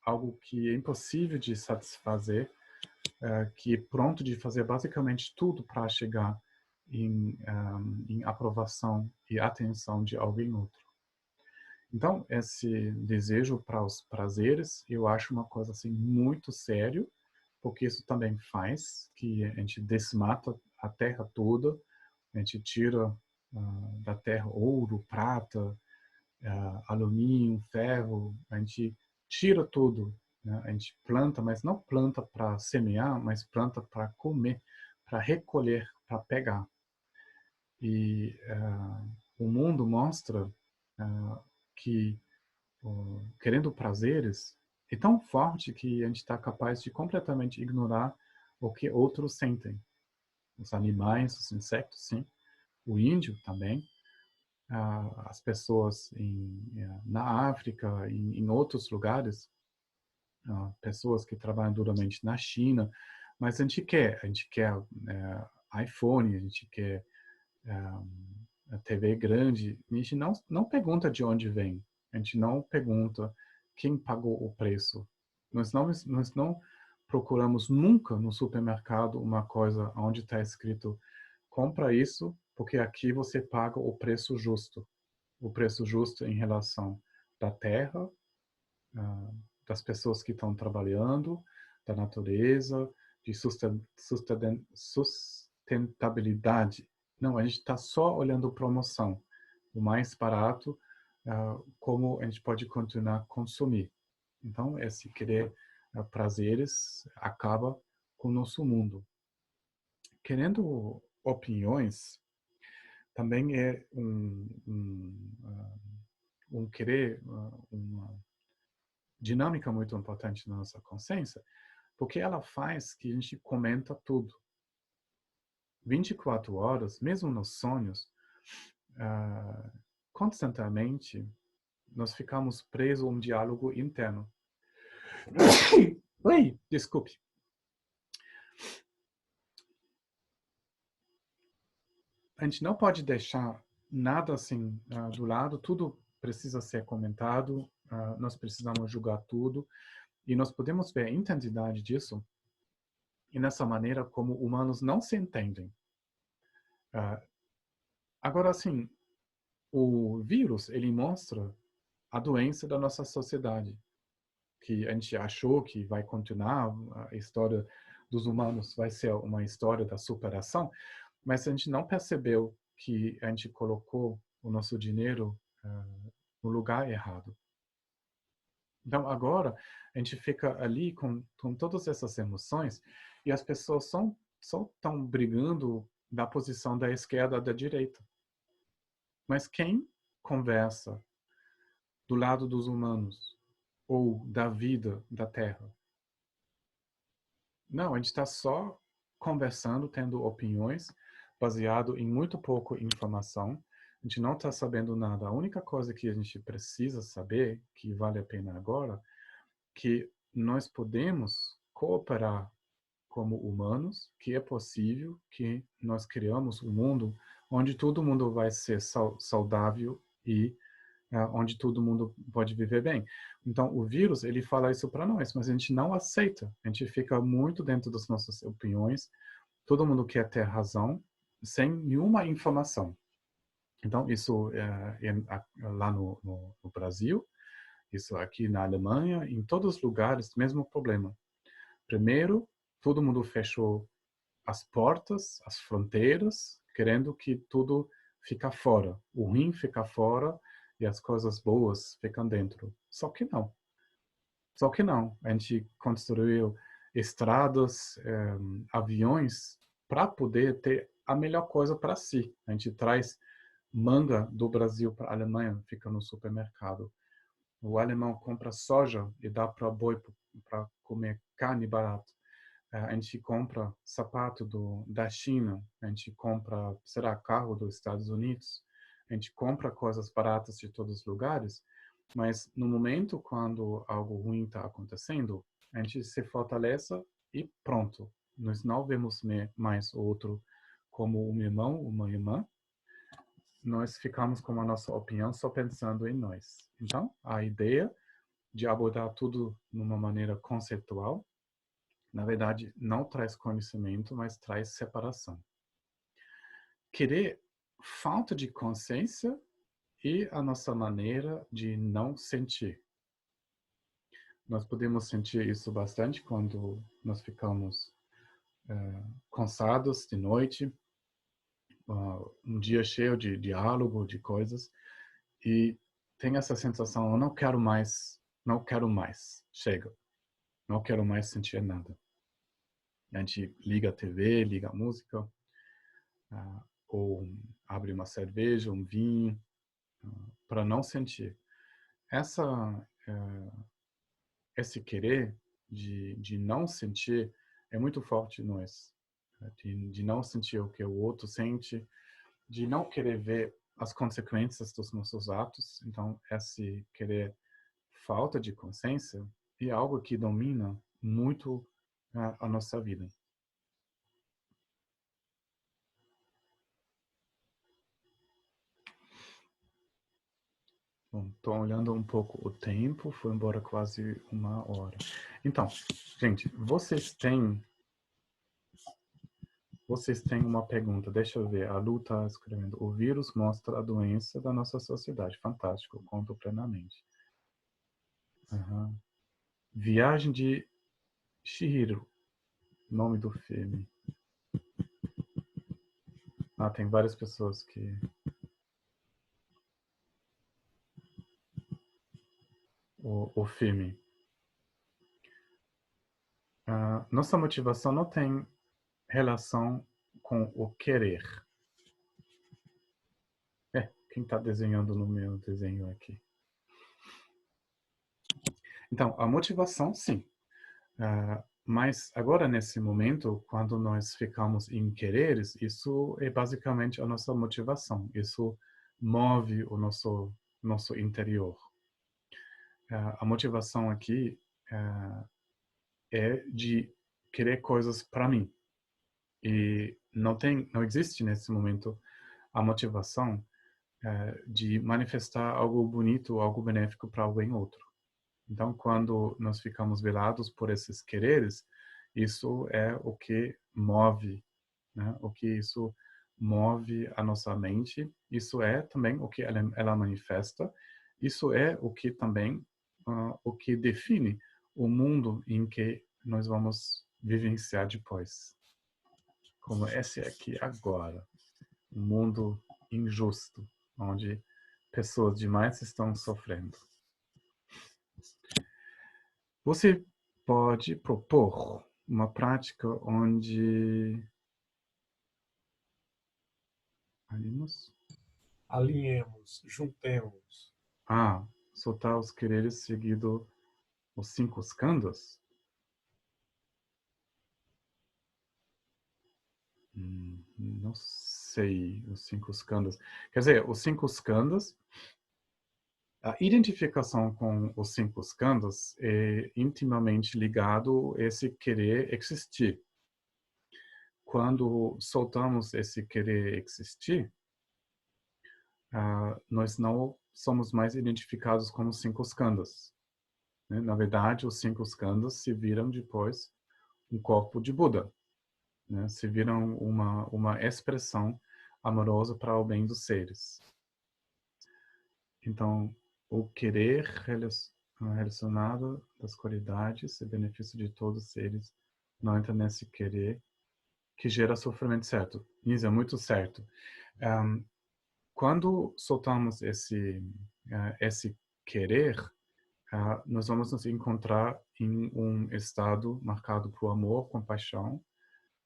Speaker 1: Algo que é impossível de satisfazer, que é pronto de fazer basicamente tudo para chegar em aprovação e atenção de alguém outro. Então, esse desejo para os prazeres, eu acho uma coisa assim muito sério, porque isso também faz que a gente desmata a terra toda, a gente tira da terra ouro, prata, alumínio, ferro, a gente tira tudo, né? A gente planta, mas não planta para semear, mas planta para comer, para recolher, para pegar. E o mundo mostra que querendo prazeres é tão forte que a gente está capaz de completamente ignorar o que outros sentem. Os animais, os insetos, sim. O índio também. As pessoas na África, em outros lugares, pessoas que trabalham duramente na China, mas a gente quer iPhone, a gente quer a TV grande, a gente não pergunta de onde vem, a gente não pergunta quem pagou o preço. Nós não procuramos nunca no supermercado uma coisa onde está escrito compra isso, porque aqui você paga o preço justo. O preço justo em relação da terra, das pessoas que estão trabalhando, da natureza, de sustentabilidade. Não, a gente está só olhando promoção. O mais barato, como a gente pode continuar a consumir. Então, esse querer prazeres acaba com o nosso mundo. Querendo opiniões, também é um querer, uma dinâmica muito importante na nossa consciência, porque ela faz que a gente comenta tudo. 24 horas, mesmo nos sonhos, constantemente, nós ficamos presos a um diálogo interno. Oi, desculpe. A gente não pode deixar nada assim do lado, tudo precisa ser comentado, nós precisamos julgar tudo, e nós podemos ver a intensidade disso e nessa maneira como humanos não se entendem. Agora, assim, o vírus, ele mostra a doença da nossa sociedade, que a gente achou que vai continuar, a história dos humanos vai ser uma história da superação, mas a gente não percebeu que a gente colocou o nosso dinheiro no lugar errado. Então, agora, a gente fica ali com todas essas emoções e as pessoas só estão brigando da posição da esquerda ou da direita. Mas quem conversa do lado dos humanos ou da vida da Terra? Não, a gente está só conversando, tendo opiniões, baseado em muito pouca informação. A gente não está sabendo nada. A única coisa que a gente precisa saber, que vale a pena agora, que nós podemos cooperar como humanos, que é possível que nós criamos um mundo onde todo mundo vai ser saudável e onde todo mundo pode viver bem. Então, o vírus, ele fala isso para nós, mas a gente não aceita. A gente fica muito dentro das nossas opiniões. Todo mundo quer ter razão, sem nenhuma informação. Então, isso lá no Brasil, isso aqui na Alemanha, em todos os lugares, mesmo problema. Primeiro, todo mundo fechou as portas, as fronteiras, querendo que tudo fica fora. O ruim fica fora e as coisas boas ficam dentro. Só que não. Só que não. A gente construiu estradas, aviões, para poder ter a melhor coisa para si. A gente traz manga do Brasil para a Alemanha, fica no supermercado. O alemão compra soja e dá para boi para comer carne barata. A gente compra sapato da China, a gente compra, será, carro dos Estados Unidos, a gente compra coisas baratas de todos os lugares, mas no momento quando algo ruim está acontecendo, a gente se fortalece e pronto. Nós não vemos mais o outro como um irmão, uma irmã, nós ficamos com a nossa opinião só pensando em nós. Então, a ideia de abordar tudo de uma maneira conceitual, na verdade, não traz conhecimento, mas traz separação. Querer falta de consciência e a nossa maneira de não sentir. Nós podemos sentir isso bastante quando nós ficamos cansados de noite, um dia cheio de diálogo, de coisas, e tem essa sensação, eu não quero mais, chega, não quero mais sentir nada. A gente liga a TV, liga a música, ou abre uma cerveja, um vinho, para não sentir. Esse querer de não sentir é muito forte em nós. De não sentir o que o outro sente, de não querer ver as consequências dos nossos atos. Então, esse querer falta de consciência é algo que domina muito a nossa vida. Bom, estou olhando um pouco o tempo, foi embora quase 1 hora. Então, Gente, vocês têm uma pergunta, deixa eu ver. A Lu está escrevendo. O vírus mostra a doença da nossa sociedade. Fantástico, conto plenamente. Uhum. Viagem de Chihiro, nome do filme. Ah, tem várias pessoas que... O filme. Nossa motivação não tem relação com o querer. Quem está desenhando no meu desenho aqui? Então, a motivação, sim. Mas agora, nesse momento, quando nós ficamos em quereres, isso é basicamente a nossa motivação. Isso move o nosso interior. A motivação aqui é de querer coisas para mim. E não existe nesse momento a motivação de manifestar algo bonito, algo benéfico para alguém outro. Então, quando nós ficamos velados por esses quereres, isso é o que move, né? O que isso move a nossa mente. Isso é também o que ela manifesta. Isso é o que também o que define o mundo em que nós vamos vivenciar depois. Como esse aqui agora, um mundo injusto, onde pessoas demais estão sofrendo. Você pode propor uma prática onde
Speaker 2: Alinhemos, juntemos.
Speaker 1: soltar os quereres seguido os 5 skandhas? Não sei, os 5 skandhas. Quer dizer, os 5 skandhas, a identificação com os 5 skandhas é intimamente ligado a esse querer existir. Quando soltamos esse querer existir, nós não somos mais identificados como 5 skandhas. Né? Na verdade, os 5 skandhas se viram depois um corpo de Buda. Né? Se viram uma expressão amorosa para o bem dos seres. Então, o querer relacionado das qualidades e benefício de todos os seres não entra nesse querer que gera sofrimento, certo? Isso é muito certo. Quando soltamos esse querer, nós vamos nos encontrar em um estado marcado por amor, compaixão,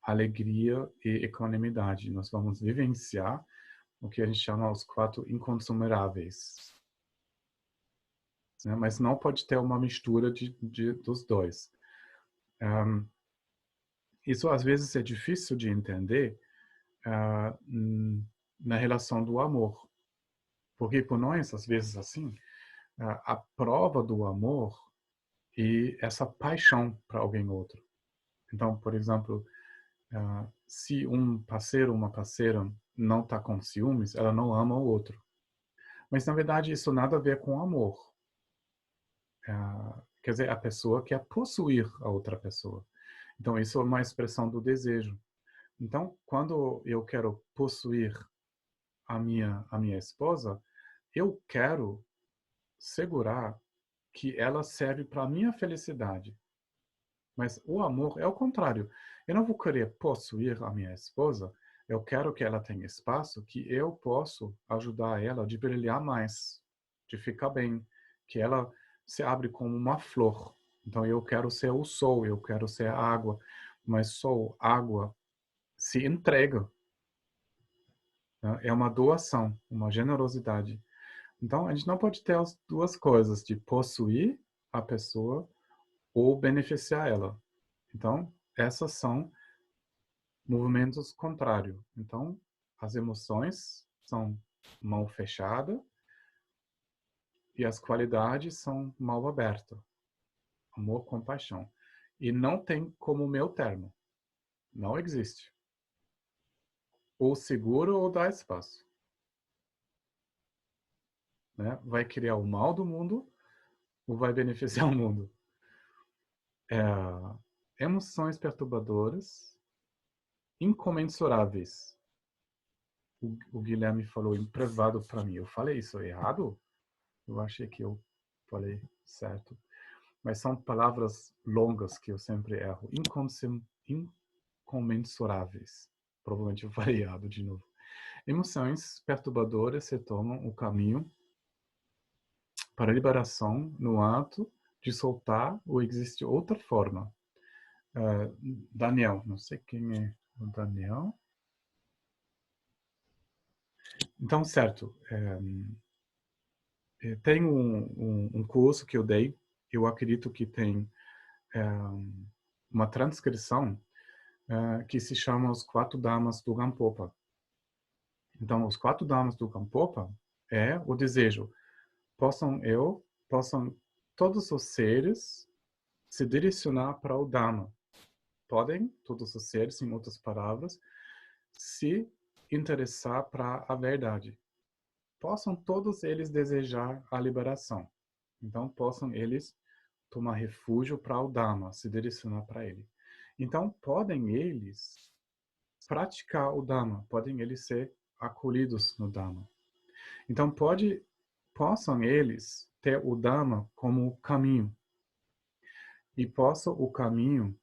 Speaker 1: alegria e equanimidade. Nós vamos vivenciar o que a gente chama os 4 inconsumeráveis. Né? Mas não pode ter uma mistura dos dois. Isso às vezes é difícil de entender na relação do amor. Porque por nós, às vezes assim, a prova do amor e essa paixão para alguém outro. Então, por exemplo, se um parceiro ou uma parceira não está com ciúmes, ela não ama o outro. Mas, na verdade, isso nada a ver com amor. Quer dizer, a pessoa quer possuir a outra pessoa. Então, isso é uma expressão do desejo. Então, quando eu quero possuir a minha esposa, eu quero segurar que ela serve para a minha felicidade. Mas o amor é o contrário. Eu não vou querer possuir a minha esposa, eu quero que ela tenha espaço que eu posso ajudar ela de brilhar mais, de ficar bem, que ela se abre como uma flor. Então eu quero ser o sol, eu quero ser a água, mas sol, água se entrega. Né? É uma doação, uma generosidade. Então a gente não pode ter as duas coisas, de possuir a pessoa ou beneficiar ela. Então, essas são movimentos contrários. Então, as emoções são mão fechada e as qualidades são mão aberta. Amor, compaixão. E não tem como meu termo. Não existe. Ou segura ou dá espaço. Né? Vai criar o mal do mundo ou vai beneficiar o mundo? emoções perturbadoras incomensuráveis. O Guilherme falou em privado para mim. Eu falei isso errado? Eu achei que eu falei certo. Mas são palavras longas que eu sempre erro. Incomensuráveis. Provavelmente eu falei errado de novo. Emoções perturbadoras se tornam o caminho para a liberação no ato de soltar ou existe outra forma. Daniel, não sei quem é o Daniel. Então, certo. Tem um curso que eu dei. Eu acredito que tem uma transcrição que se chama Os Quatro Damas do Gampopa. Então, os Quatro Damas do Gampopa é o desejo. Possam todos os seres se direcionar para o Dhamma. Podem, todos os seres, em outras palavras, se interessar para a verdade. Possam todos eles desejar a liberação. Então, possam eles tomar refúgio para o Dhamma, se direcionar para ele. Então, podem eles praticar o Dhamma, podem eles ser acolhidos no Dhamma. Então, possam eles ter o Dhamma como caminho. E possa o caminho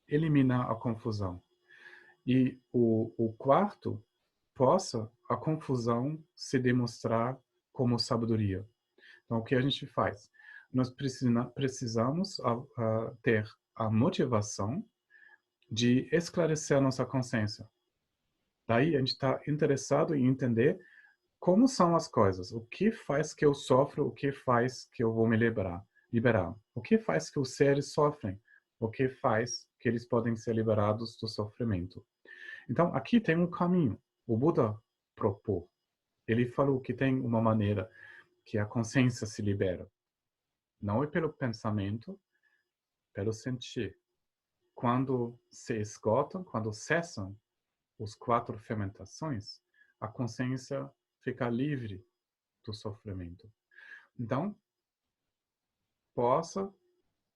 Speaker 1: eliminar a confusão. E o quarto, possa a confusão se demonstrar como sabedoria. Então, o que a gente faz? Nós precisamos ter a motivação de esclarecer a nossa consciência. Daí, a gente está interessado em entender como são as coisas. O que faz que eu sofro? O que faz que eu vou me liberar? O que faz que os seres sofrem? O que faz que eles podem ser liberados do sofrimento? Então, aqui tem um caminho. O Buda propôs. Ele falou que tem uma maneira que a consciência se libera. Não é pelo pensamento, pelo sentir. Quando se esgotam, quando cessam os quatro fermentações, a consciência fica livre do sofrimento. Então, possa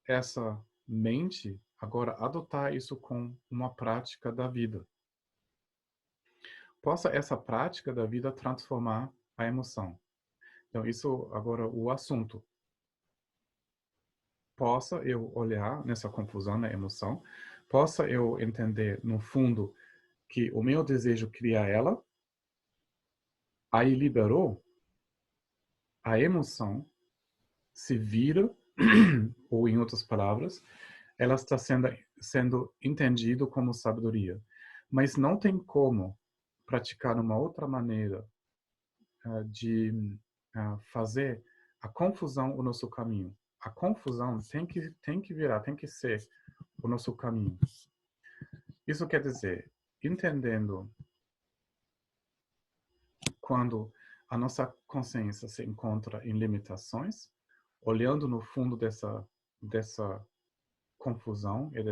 Speaker 1: essa mente agora adotar isso com uma prática da vida. Possa essa prática da vida transformar a emoção. Então, isso agora o assunto. Possa eu olhar nessa confusão na emoção, possa eu entender no fundo que o meu desejo cria ela, aí liberou, a emoção se vira, ou em outras palavras, ela está sendo entendido como sabedoria. Mas não tem como praticar uma outra maneira de fazer a confusão o nosso caminho. A confusão tem que virar, tem que ser o nosso caminho. Isso quer dizer, entendendo quando a nossa consciência se encontra em limitações, olhando no fundo dessa confusão e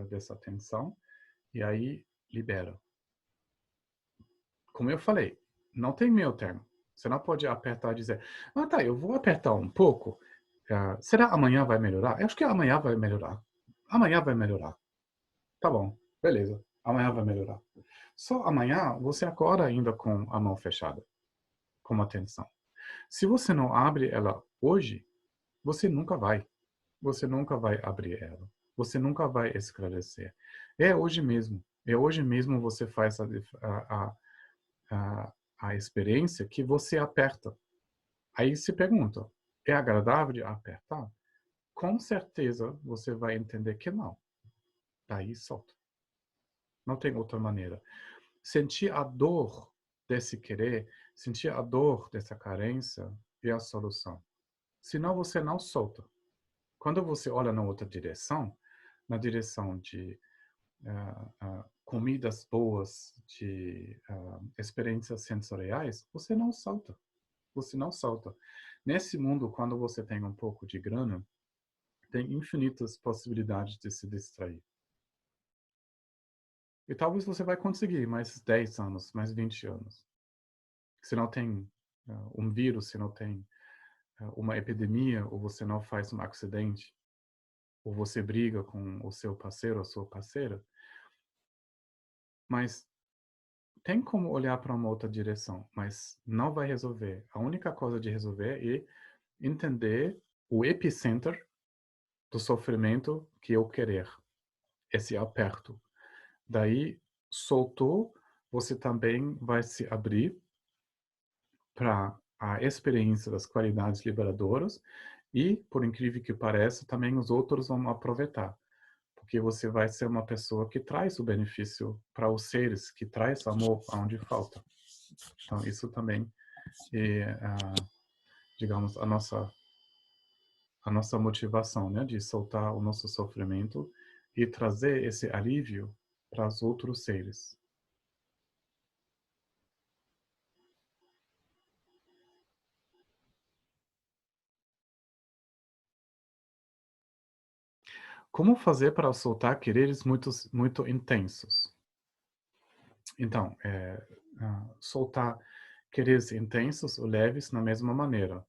Speaker 1: dessa tensão, e aí libera. Como eu falei, não tem meio termo. Você não pode apertar e dizer, tá, eu vou apertar um pouco, será amanhã vai melhorar? Eu acho que amanhã vai melhorar. Amanhã vai melhorar. Tá bom, beleza. Amanhã vai melhorar. Só amanhã você acorda ainda com a mão fechada, com atenção. Se você não abre ela hoje, você nunca vai. Você nunca vai abrir ela. Você nunca vai esclarecer. É hoje mesmo. É hoje mesmo você faz a experiência que você aperta. Aí se pergunta, é agradável de apertar? Com certeza você vai entender que não. Daí solta. Não tem outra maneira. Sentir a dor desse querer, sentir a dor dessa carência é a solução. Senão você não solta. Quando você olha na outra direção, na direção de comidas boas, de experiências sensoriais, você não solta. Você não solta. Nesse mundo, quando você tem um pouco de grana, tem infinitas possibilidades de se distrair. E talvez você vai conseguir mais 10 anos, mais 20 anos. Se não tem um vírus, se não tem uma epidemia, ou você não faz um acidente, ou você briga com o seu parceiro ou sua parceira, mas tem como olhar para uma outra direção, mas não vai resolver. A única coisa de resolver é entender o epicenter do sofrimento que eu querer, esse aperto. Daí, soltou, você também vai se abrir para a experiência das qualidades liberadoras e, por incrível que pareça, também os outros vão aproveitar, porque você vai ser uma pessoa que traz o benefício para os seres, que traz amor aonde falta. Então, isso também é, digamos, a nossa motivação, né, de soltar o nosso sofrimento e trazer esse alívio para os outros seres. Como fazer para soltar quereres muito intensos? Então, soltar quereres intensos ou leves na mesma maneira.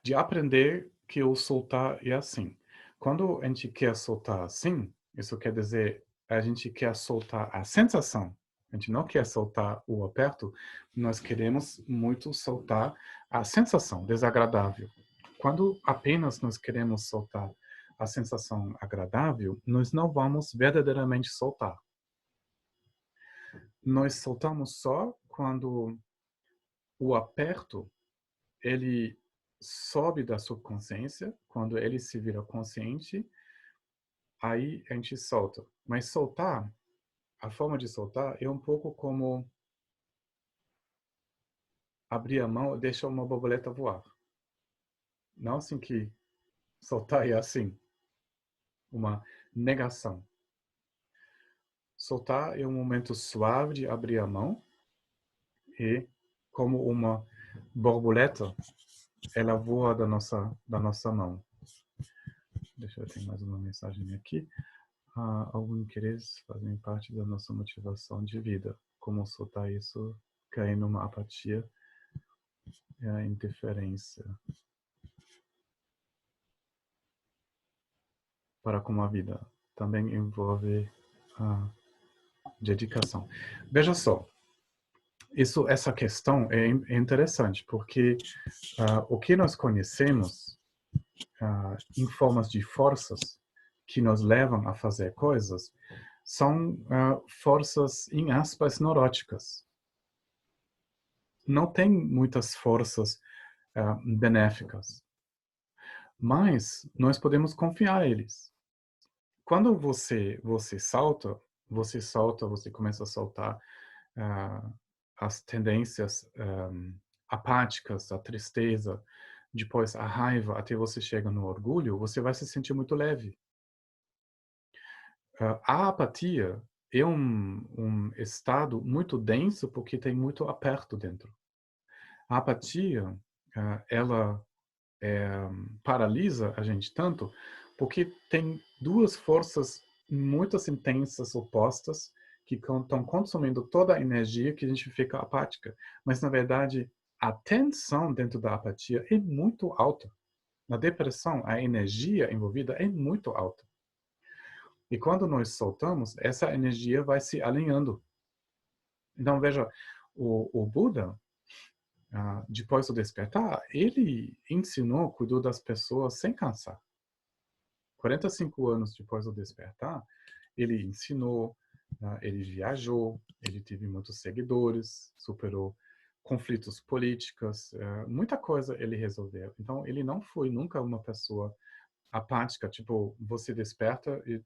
Speaker 1: De aprender que o soltar é assim. Quando a gente quer soltar assim, isso quer dizer a gente quer soltar a sensação. A gente não quer soltar o aperto, nós queremos muito soltar a sensação desagradável. Quando apenas nós queremos soltar a sensação agradável, nós não vamos verdadeiramente soltar. Nós soltamos só quando o aperto ele sobe da subconsciência, quando ele se vira consciente, aí a gente solta. Mas soltar, a forma de soltar é um pouco como abrir a mão e deixar uma borboleta voar. Não assim que soltar é assim, uma negação. Soltar é um momento suave de abrir a mão e, como uma borboleta, ela voa da nossa mão. Deixa eu ter mais uma mensagem aqui. Alguns interesses fazem parte da nossa motivação de vida. Como soltar isso, cair numa apatia e a indiferença para com a vida. Também envolve a dedicação. Veja só, essa questão é interessante, porque o que nós conhecemos em formas de forças que nos levam a fazer coisas são forças, em aspas, neuróticas. Não tem muitas forças benéficas, mas nós podemos confiar neles. Quando você salta, você começa a soltar as tendências apáticas, a tristeza, depois a raiva, até você chega no orgulho, você vai se sentir muito leve. A apatia é um estado muito denso porque tem muito aperto dentro. A apatia, ela paralisa a gente tanto porque tem duas forças muito intensas, opostas, que estão consumindo toda a energia que a gente fica apática. Mas, na verdade, a tensão dentro da apatia é muito alta. Na depressão, a energia envolvida é muito alta. E quando nós soltamos, essa energia vai se alinhando. Então, veja, o Buda, depois do despertar, ele ensinou, cuidou das pessoas sem cansar. 45 anos depois do despertar, ele ensinou, ele viajou, ele teve muitos seguidores, superou conflitos políticos, muita coisa ele resolveu. Então, ele não foi nunca uma pessoa apática, tipo, você desperta e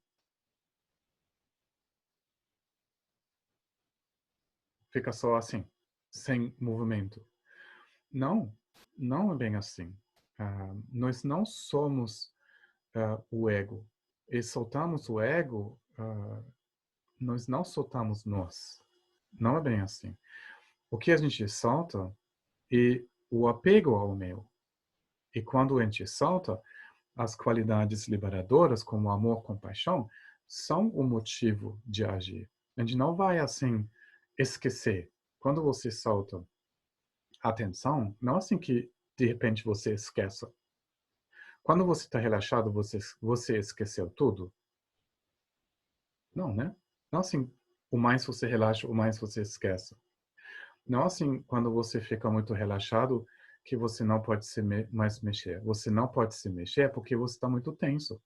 Speaker 1: fica só assim, sem movimento. Não, não é bem assim. Nós não somos o ego. E soltamos o ego, nós não soltamos nós. Não é bem assim. O que a gente solta é o apego ao meu. E quando a gente solta, as qualidades liberadoras, como amor, compaixão, são o motivo de agir. A gente não vai assim esquecer. Quando você solta a atenção, não é assim que de repente você esquece. Quando você está relaxado, você esqueceu tudo? Não, né? Não assim, o mais você relaxa, o mais você esquece. Não assim, quando você fica muito relaxado, que você não pode mais mexer. Você não pode se mexer porque você está muito tenso.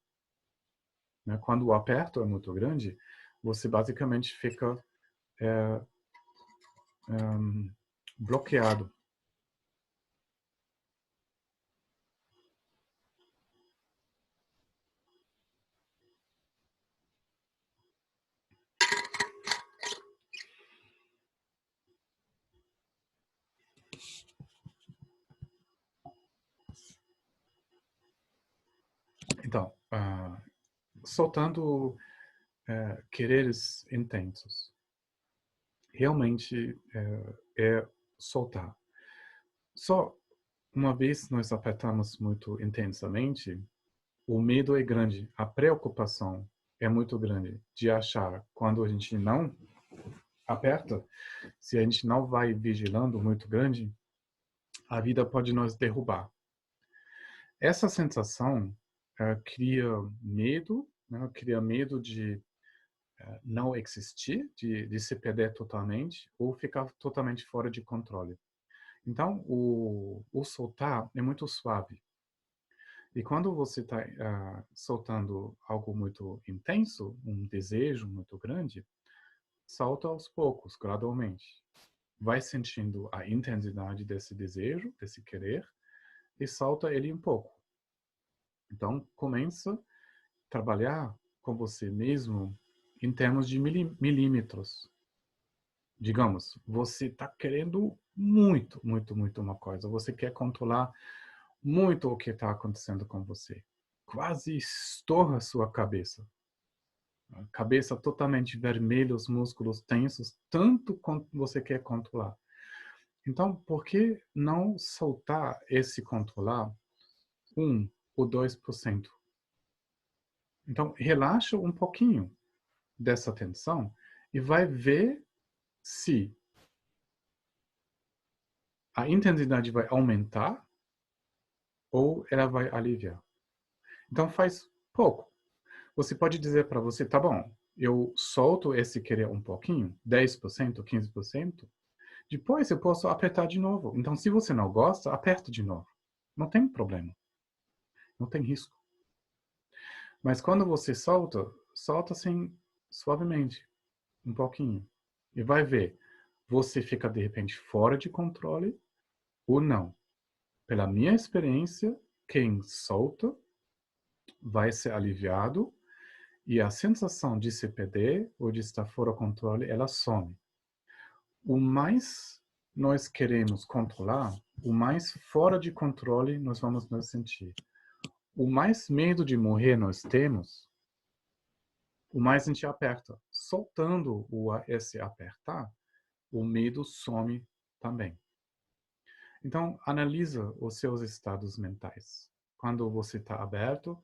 Speaker 1: Né? Quando o aperto é muito grande, você basicamente fica bloqueado. Então, soltando quereres intensos. Realmente é soltar. Só uma vez nós apertamos muito intensamente, o medo é grande, a preocupação é muito grande de achar quando a gente não aperta, se a gente não vai vigilando muito grande, a vida pode nos derrubar. Essa sensação cria medo, né? Cria medo de não existir, de se perder totalmente ou ficar totalmente fora de controle. Então, o soltar é muito suave. E quando você está soltando algo muito intenso, um desejo muito grande, solta aos poucos, gradualmente. Vai sentindo a intensidade desse desejo, desse querer, e solta ele um pouco. Então, começa a trabalhar com você mesmo em termos de milímetros. Digamos, você está querendo muito, muito, muito uma coisa. Você quer controlar muito o que está acontecendo com você. Quase estoura sua cabeça. A cabeça totalmente vermelha, os músculos tensos, tanto quanto você quer controlar. Então, por que não soltar esse controlar 1 ou 2%? Então, relaxa um pouquinho dessa tensão e vai ver se a intensidade vai aumentar ou ela vai aliviar. Então, faz pouco. Você pode dizer para você, tá bom, eu solto esse querer um pouquinho, 10%, 15%, depois eu posso apertar de novo. Então, se você não gosta, aperta de novo. Não tem problema. Não tem risco. Mas quando você solta, solta assim, suavemente, um pouquinho. E vai ver, você fica de repente fora de controle ou não. Pela minha experiência, quem solta vai ser aliviado e a sensação de se perder ou de estar fora de controle, ela some. O mais nós queremos controlar, o mais fora de controle nós vamos nos sentir. O mais medo de morrer nós temos, o mais a gente aperta. Soltando esse apertar, o medo some também. Então, analisa os seus estados mentais. Quando você está aberto,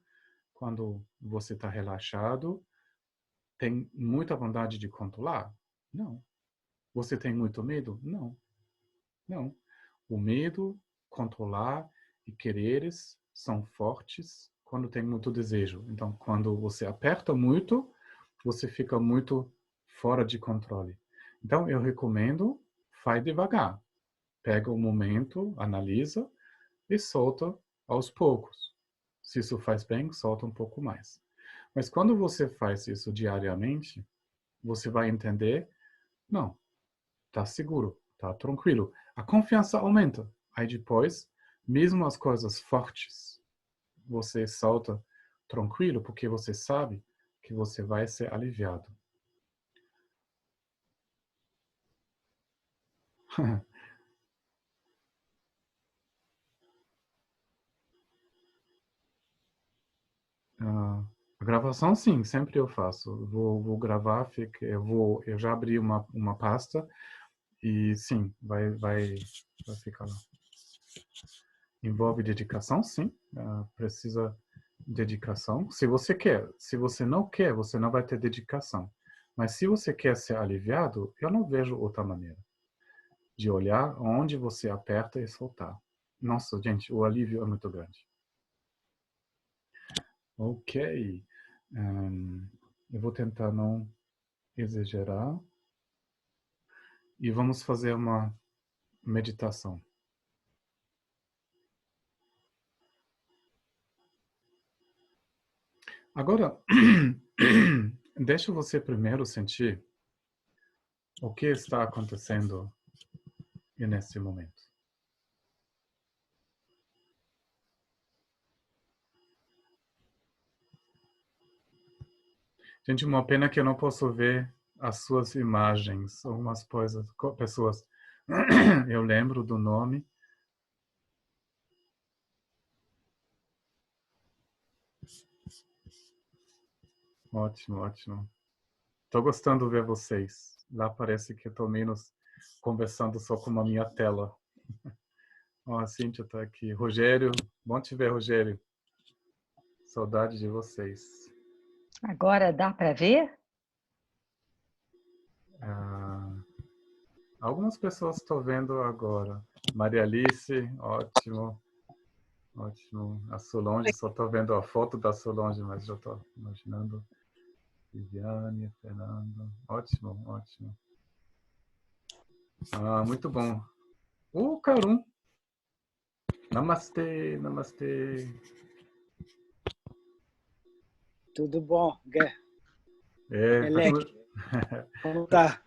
Speaker 1: quando você está relaxado, tem muita vontade de controlar? Não. Você tem muito medo? Não. Não. O medo, controlar e quereres são fortes quando tem muito desejo. Então, quando você aperta muito, você fica muito fora de controle. Então, eu recomendo, faz devagar. Pega o momento, analisa e solta aos poucos. Se isso faz bem, solta um pouco mais. Mas quando você faz isso diariamente, você vai entender, não, tá seguro, tá tranquilo. A confiança aumenta. Aí depois, mesmo as coisas fortes, você solta tranquilo, porque você sabe que você vai ser aliviado. A gravação, sim, sempre eu faço. Vou gravar, eu já abri uma pasta e sim, vai ficar lá. Envolve dedicação, sim. Precisa dedicação. Se você quer. Se você não quer, você não vai ter dedicação. Mas se você quer ser aliviado, eu não vejo outra maneira de olhar onde você aperta e soltar. Nossa, gente, o alívio é muito grande. Ok. Eu vou tentar não exagerar. E vamos fazer uma meditação. Agora, deixa você primeiro sentir o que está acontecendo nesse momento. Gente, uma pena que eu não posso ver as suas imagens, algumas coisas, pessoas. Eu lembro do nome. Ótimo, ótimo. Estou gostando de ver vocês. Lá parece que eu estou menos conversando só com a minha tela. Ó, a Cíntia está aqui. Rogério, bom te ver, Rogério. Saudade de vocês.
Speaker 3: Agora dá para ver?
Speaker 1: Algumas pessoas estou vendo agora. Maria Alice, ótimo. Ótimo. A Solange, só estou vendo a foto da Solange, mas já estou imaginando. Viviane, Fernando. Ótimo, ótimo. Muito bom. Karun. Namastê, namastê.
Speaker 4: Tudo bom, Gué?
Speaker 1: Elec,
Speaker 4: como tá?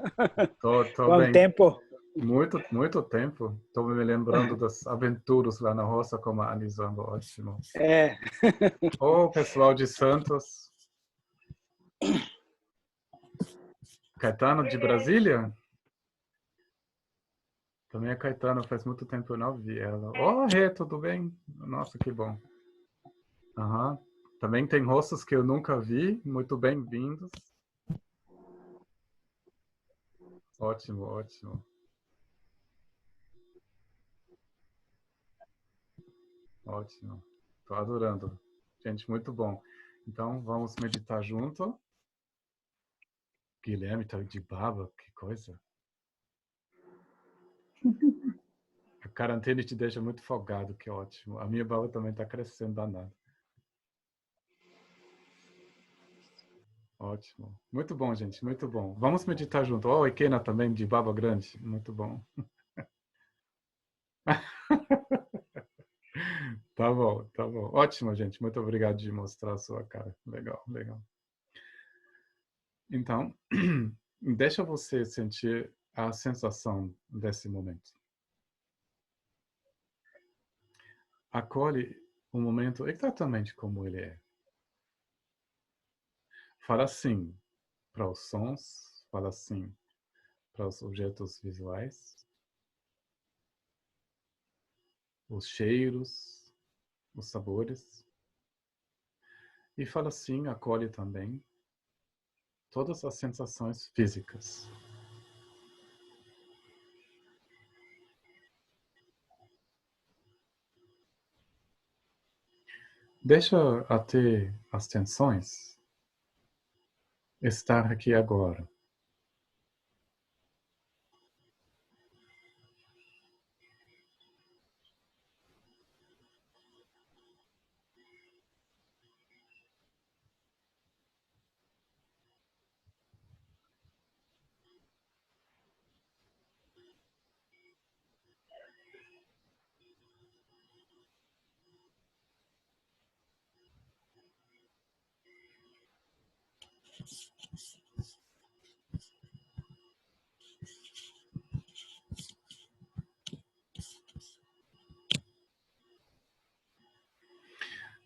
Speaker 1: Tô
Speaker 4: Quanto
Speaker 1: bem.
Speaker 4: tempo?
Speaker 1: Muito tempo. Estou me lembrando das aventuras lá na roça com a Anisamba. Ótimo. Pessoal de Santos. Caetano de Brasília? Também é Caetano, faz muito tempo que eu não vi ela. Rê, tudo bem? Nossa, que bom. Também tem rostos que eu nunca vi. Muito bem-vindos. Ótimo, ótimo. Ótimo. Estou adorando. Gente, muito bom. Então, vamos meditar junto. Guilherme tá de barba, que coisa. A quarentena te deixa muito folgado, que ótimo. A minha barba também está crescendo danado. Ótimo. Muito bom, gente, muito bom. Vamos meditar junto. Ekena também, de barba grande. Muito bom. Tá bom, tá bom. Ótimo, gente. Muito obrigado de mostrar a sua cara. Legal, legal. Então, deixa você sentir a sensação desse momento. Acolhe o momento exatamente como ele é. Fala sim para os sons, fala sim para os objetos visuais, os cheiros, os sabores. E fala sim, acolhe também todas as sensações físicas. Deixa até as tensões estar aqui agora.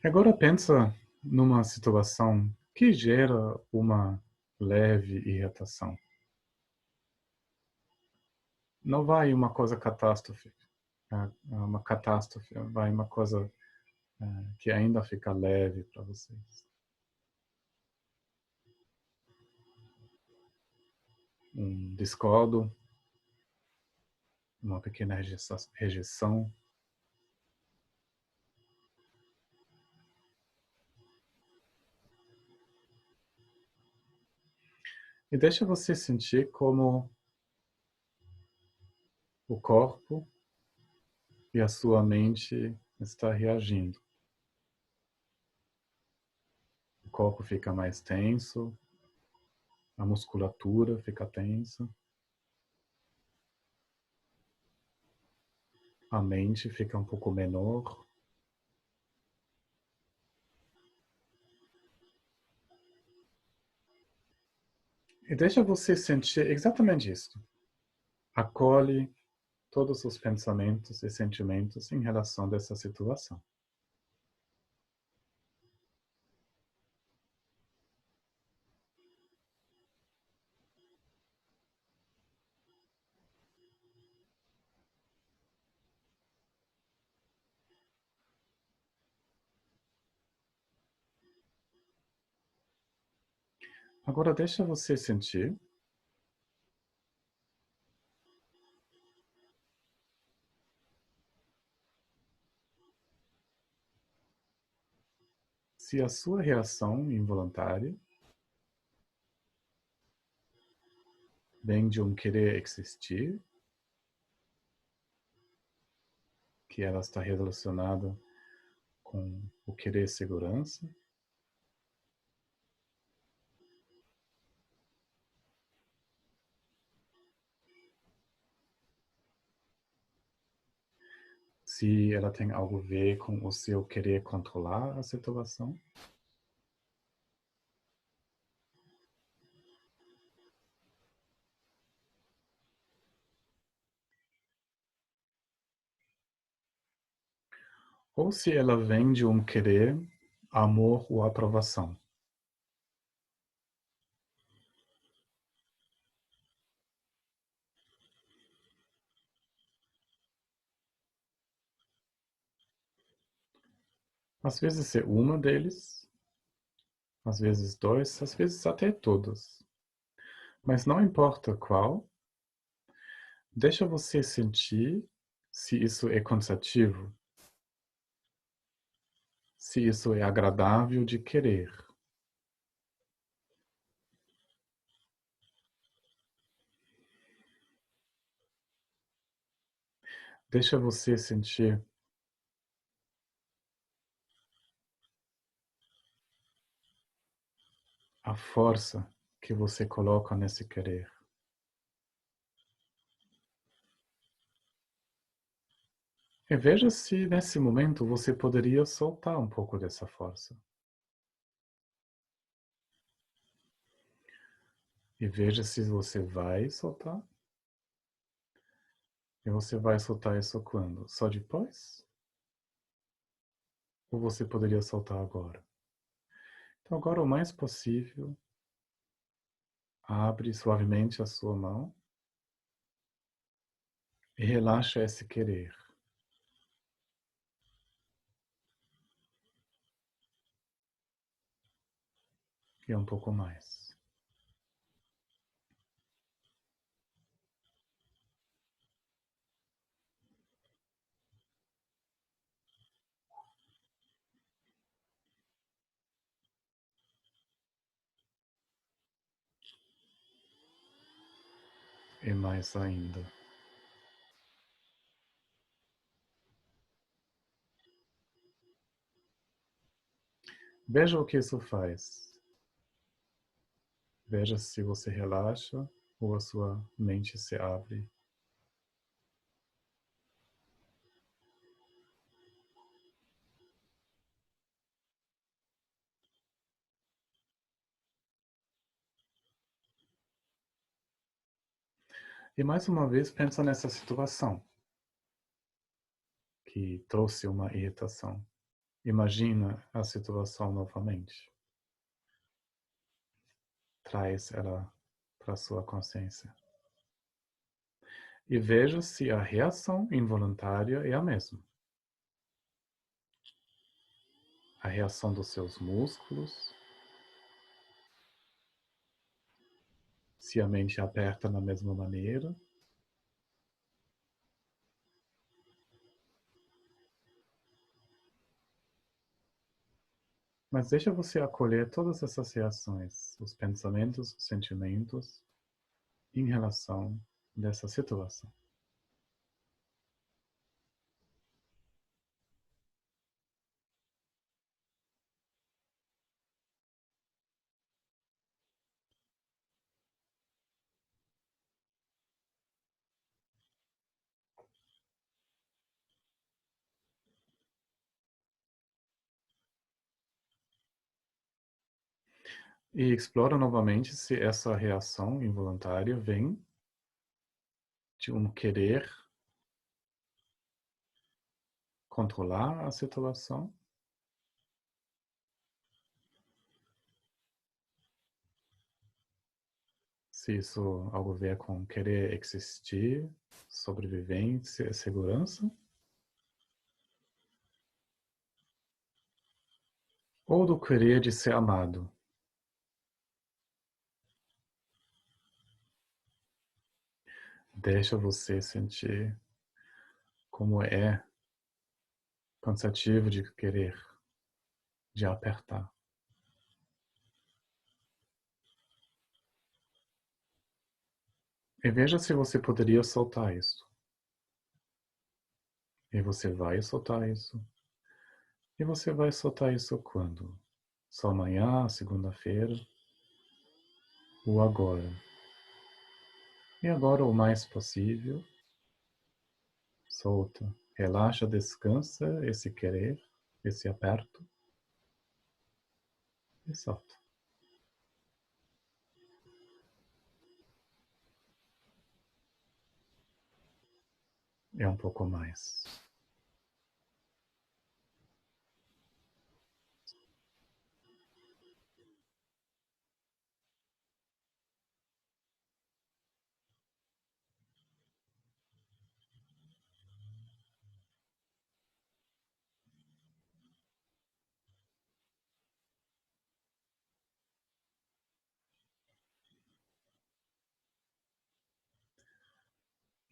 Speaker 1: Agora pensa numa situação que gera uma leve irritação. Não vai uma coisa catástrofe, uma catástrofe, vai uma coisa que ainda fica leve para vocês. Um discordo, uma pequena rejeição. E deixa você sentir como o corpo e a sua mente está reagindo. O corpo fica mais tenso, a musculatura fica tensa, a mente fica um pouco menor. E deixa você sentir exatamente isso. Acolhe todos os pensamentos e sentimentos em relação a essa situação. Agora deixa você sentir se a sua reação involuntária vem de um querer existir, que ela está relacionada com o querer segurança, se ela tem algo a ver com o seu querer controlar a situação, ou se ela vem de um querer amor ou aprovação. Às vezes é uma deles, às vezes dois, às vezes até todos. Mas não importa qual, deixa você sentir se isso é cansativo, se isso é agradável de querer. Deixa você sentir a força que você coloca nesse querer. E veja se nesse momento você poderia soltar um pouco dessa força. E veja se você vai soltar. E você vai soltar isso quando? Só depois? Ou você poderia soltar agora? Então agora o mais possível, abre suavemente a sua mão e relaxa esse querer. E um pouco mais. E mais ainda. Veja o que isso faz. Veja se você relaxa ou a sua mente se abre. E mais uma vez, pensa nessa situação que trouxe uma irritação. Imagina a situação novamente. Traz ela para a sua consciência. E veja se a reação involuntária é a mesma. A reação dos seus músculos. Se a mente aperta da mesma maneira. Mas deixa você acolher todas essas reações, os pensamentos, os sentimentos em relação dessa situação. E explora novamente se essa reação involuntária vem de um querer controlar a situação, se isso algo a ver com querer existir, sobrevivência, segurança, ou do querer de ser amado. Deixa você sentir como é cansativo de querer, de apertar. E veja se você poderia soltar isso. E você vai soltar isso. E você vai soltar isso quando? Só amanhã, segunda-feira? Ou agora? E agora o mais possível. Solta. Relaxa, descansa esse querer, esse aperto. E solta. É um pouco mais.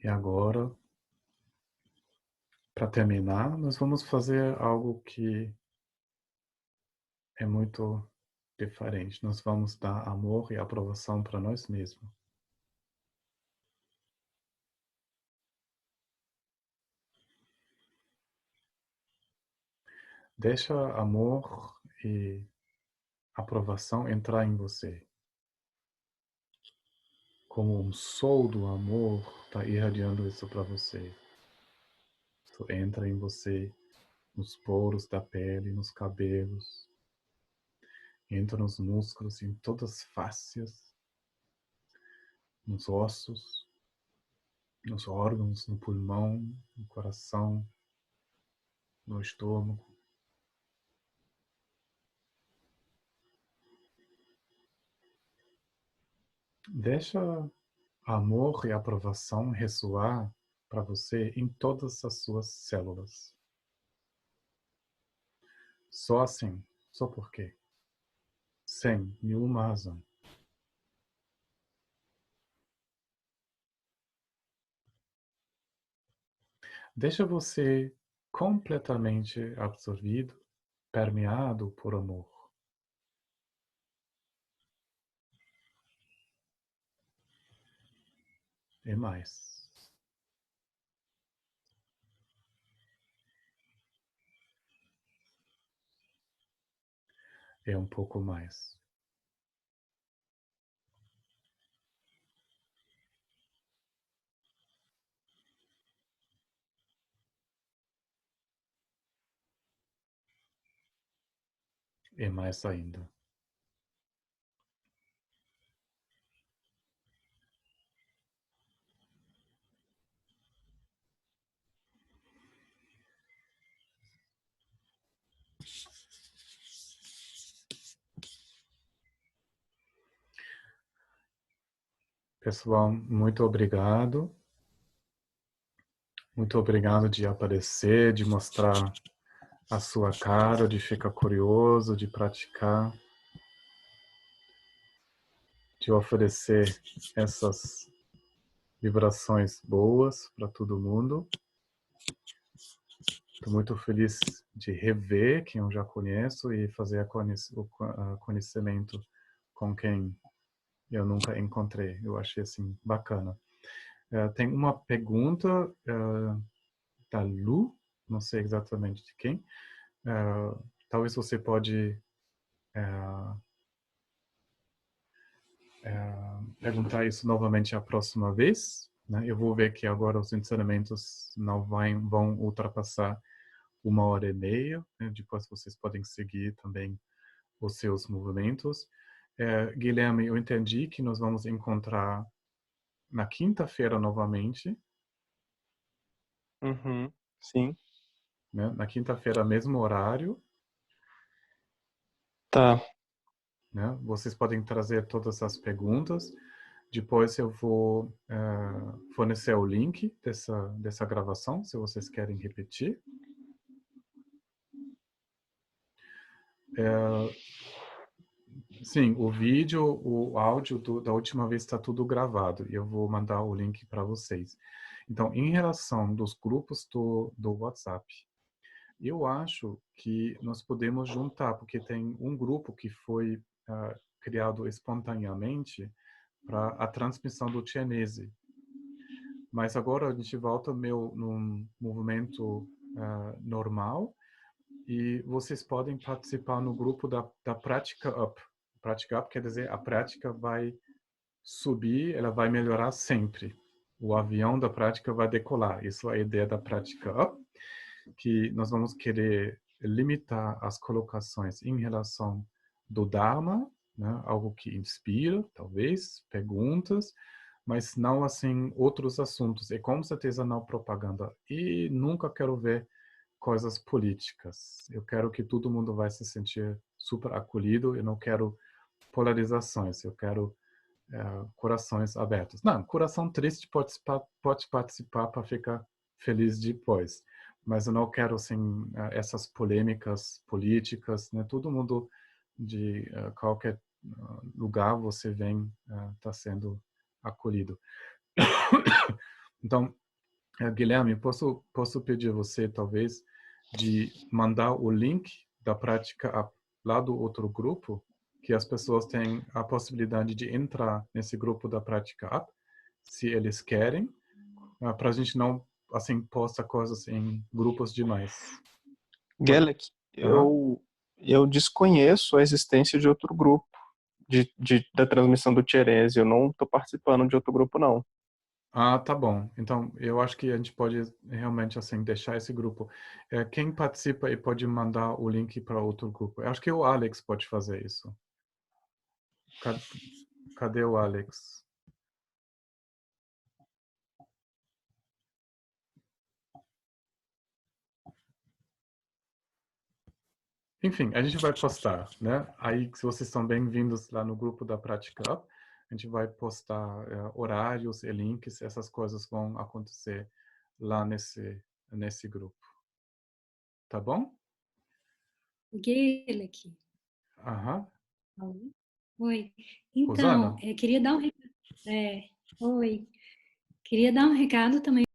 Speaker 1: E agora, para terminar, nós vamos fazer algo que é muito diferente. Nós vamos dar amor e aprovação para nós mesmos. Deixa amor e aprovação entrar em você. Como um sol do amor está irradiando isso para você. Isso entra em você, nos poros da pele, nos cabelos, entra nos músculos, em todas as fáscias, nos ossos, nos órgãos, no pulmão, no coração, no estômago. Deixa amor e aprovação ressoar para você em todas as suas células. Só assim, só porque. Sem nenhuma razão. Deixa você completamente absorvido, permeado por amor. E mais. E um pouco mais. E mais ainda. Pessoal, muito obrigado. Muito obrigado de aparecer, de mostrar a sua cara, de ficar curioso, de praticar, de oferecer essas vibrações boas para todo mundo. Estou muito feliz de rever quem eu já conheço e fazer o conhecimento com quem eu nunca encontrei. Eu achei assim bacana. Tem uma pergunta da Lu, não sei exatamente de quem. Talvez você pode perguntar isso novamente a próxima vez, né? Eu vou ver que agora os ensinamentos não vão ultrapassar 1h30, né? Depois vocês podem seguir também os seus movimentos. Guilherme, eu entendi que nós vamos encontrar na quinta-feira novamente.
Speaker 5: Uhum, sim.
Speaker 1: Né? Na quinta-feira, mesmo horário.
Speaker 5: Tá.
Speaker 1: Né? Vocês podem trazer todas as perguntas. Depois eu vou fornecer o link dessa gravação, se vocês querem repetir. Sim, o vídeo, o áudio da última vez está tudo gravado e eu vou mandar o link para vocês. Então, em relação dos grupos do WhatsApp, eu acho que nós podemos juntar, porque tem um grupo que foi criado espontaneamente para a transmissão do Chinese. Mas agora a gente volta num movimento normal e vocês podem participar no grupo da Prática Up. Prática Up quer dizer a prática vai subir, ela vai melhorar sempre. O avião da prática vai decolar. Isso é a ideia da Prática Up, que nós vamos querer limitar as colocações em relação do Dharma, né? Algo que inspira, talvez, perguntas, mas não assim outros assuntos. E com certeza não propaganda. E nunca quero ver coisas políticas. Eu quero que todo mundo vai se sentir super acolhido. Eu não quero polarizações. Eu quero corações abertos. Não, coração triste pode participar para ficar feliz depois. Mas eu não quero assim essas polêmicas políticas, né? Todo mundo de qualquer lugar você vem está sendo acolhido. Então, Guilherme, posso pedir a você talvez de mandar o link da prática lá do outro grupo, que as pessoas têm a possibilidade de entrar nesse grupo da prática app, se eles querem, para a gente não assim posta coisas em grupos demais.
Speaker 5: Gelec, eu desconheço a existência de outro grupo da transmissão do Therese. Eu não estou participando de outro grupo, não.
Speaker 1: Ah, tá bom. Então, eu acho que a gente pode realmente assim deixar esse grupo. Quem participa e pode mandar o link para outro grupo. Eu acho que o Alex pode fazer isso. Cadê o Alex? Enfim, a gente vai postar, né? Aí, se vocês estão bem-vindos lá no grupo da Prática Up, a gente vai postar horários e links, essas coisas vão acontecer lá nesse grupo. Tá bom?
Speaker 6: Gelec.
Speaker 1: Aham.
Speaker 6: Oi. Então,
Speaker 1: Rosana?
Speaker 6: queria dar um recado. Oi. Queria dar um recado também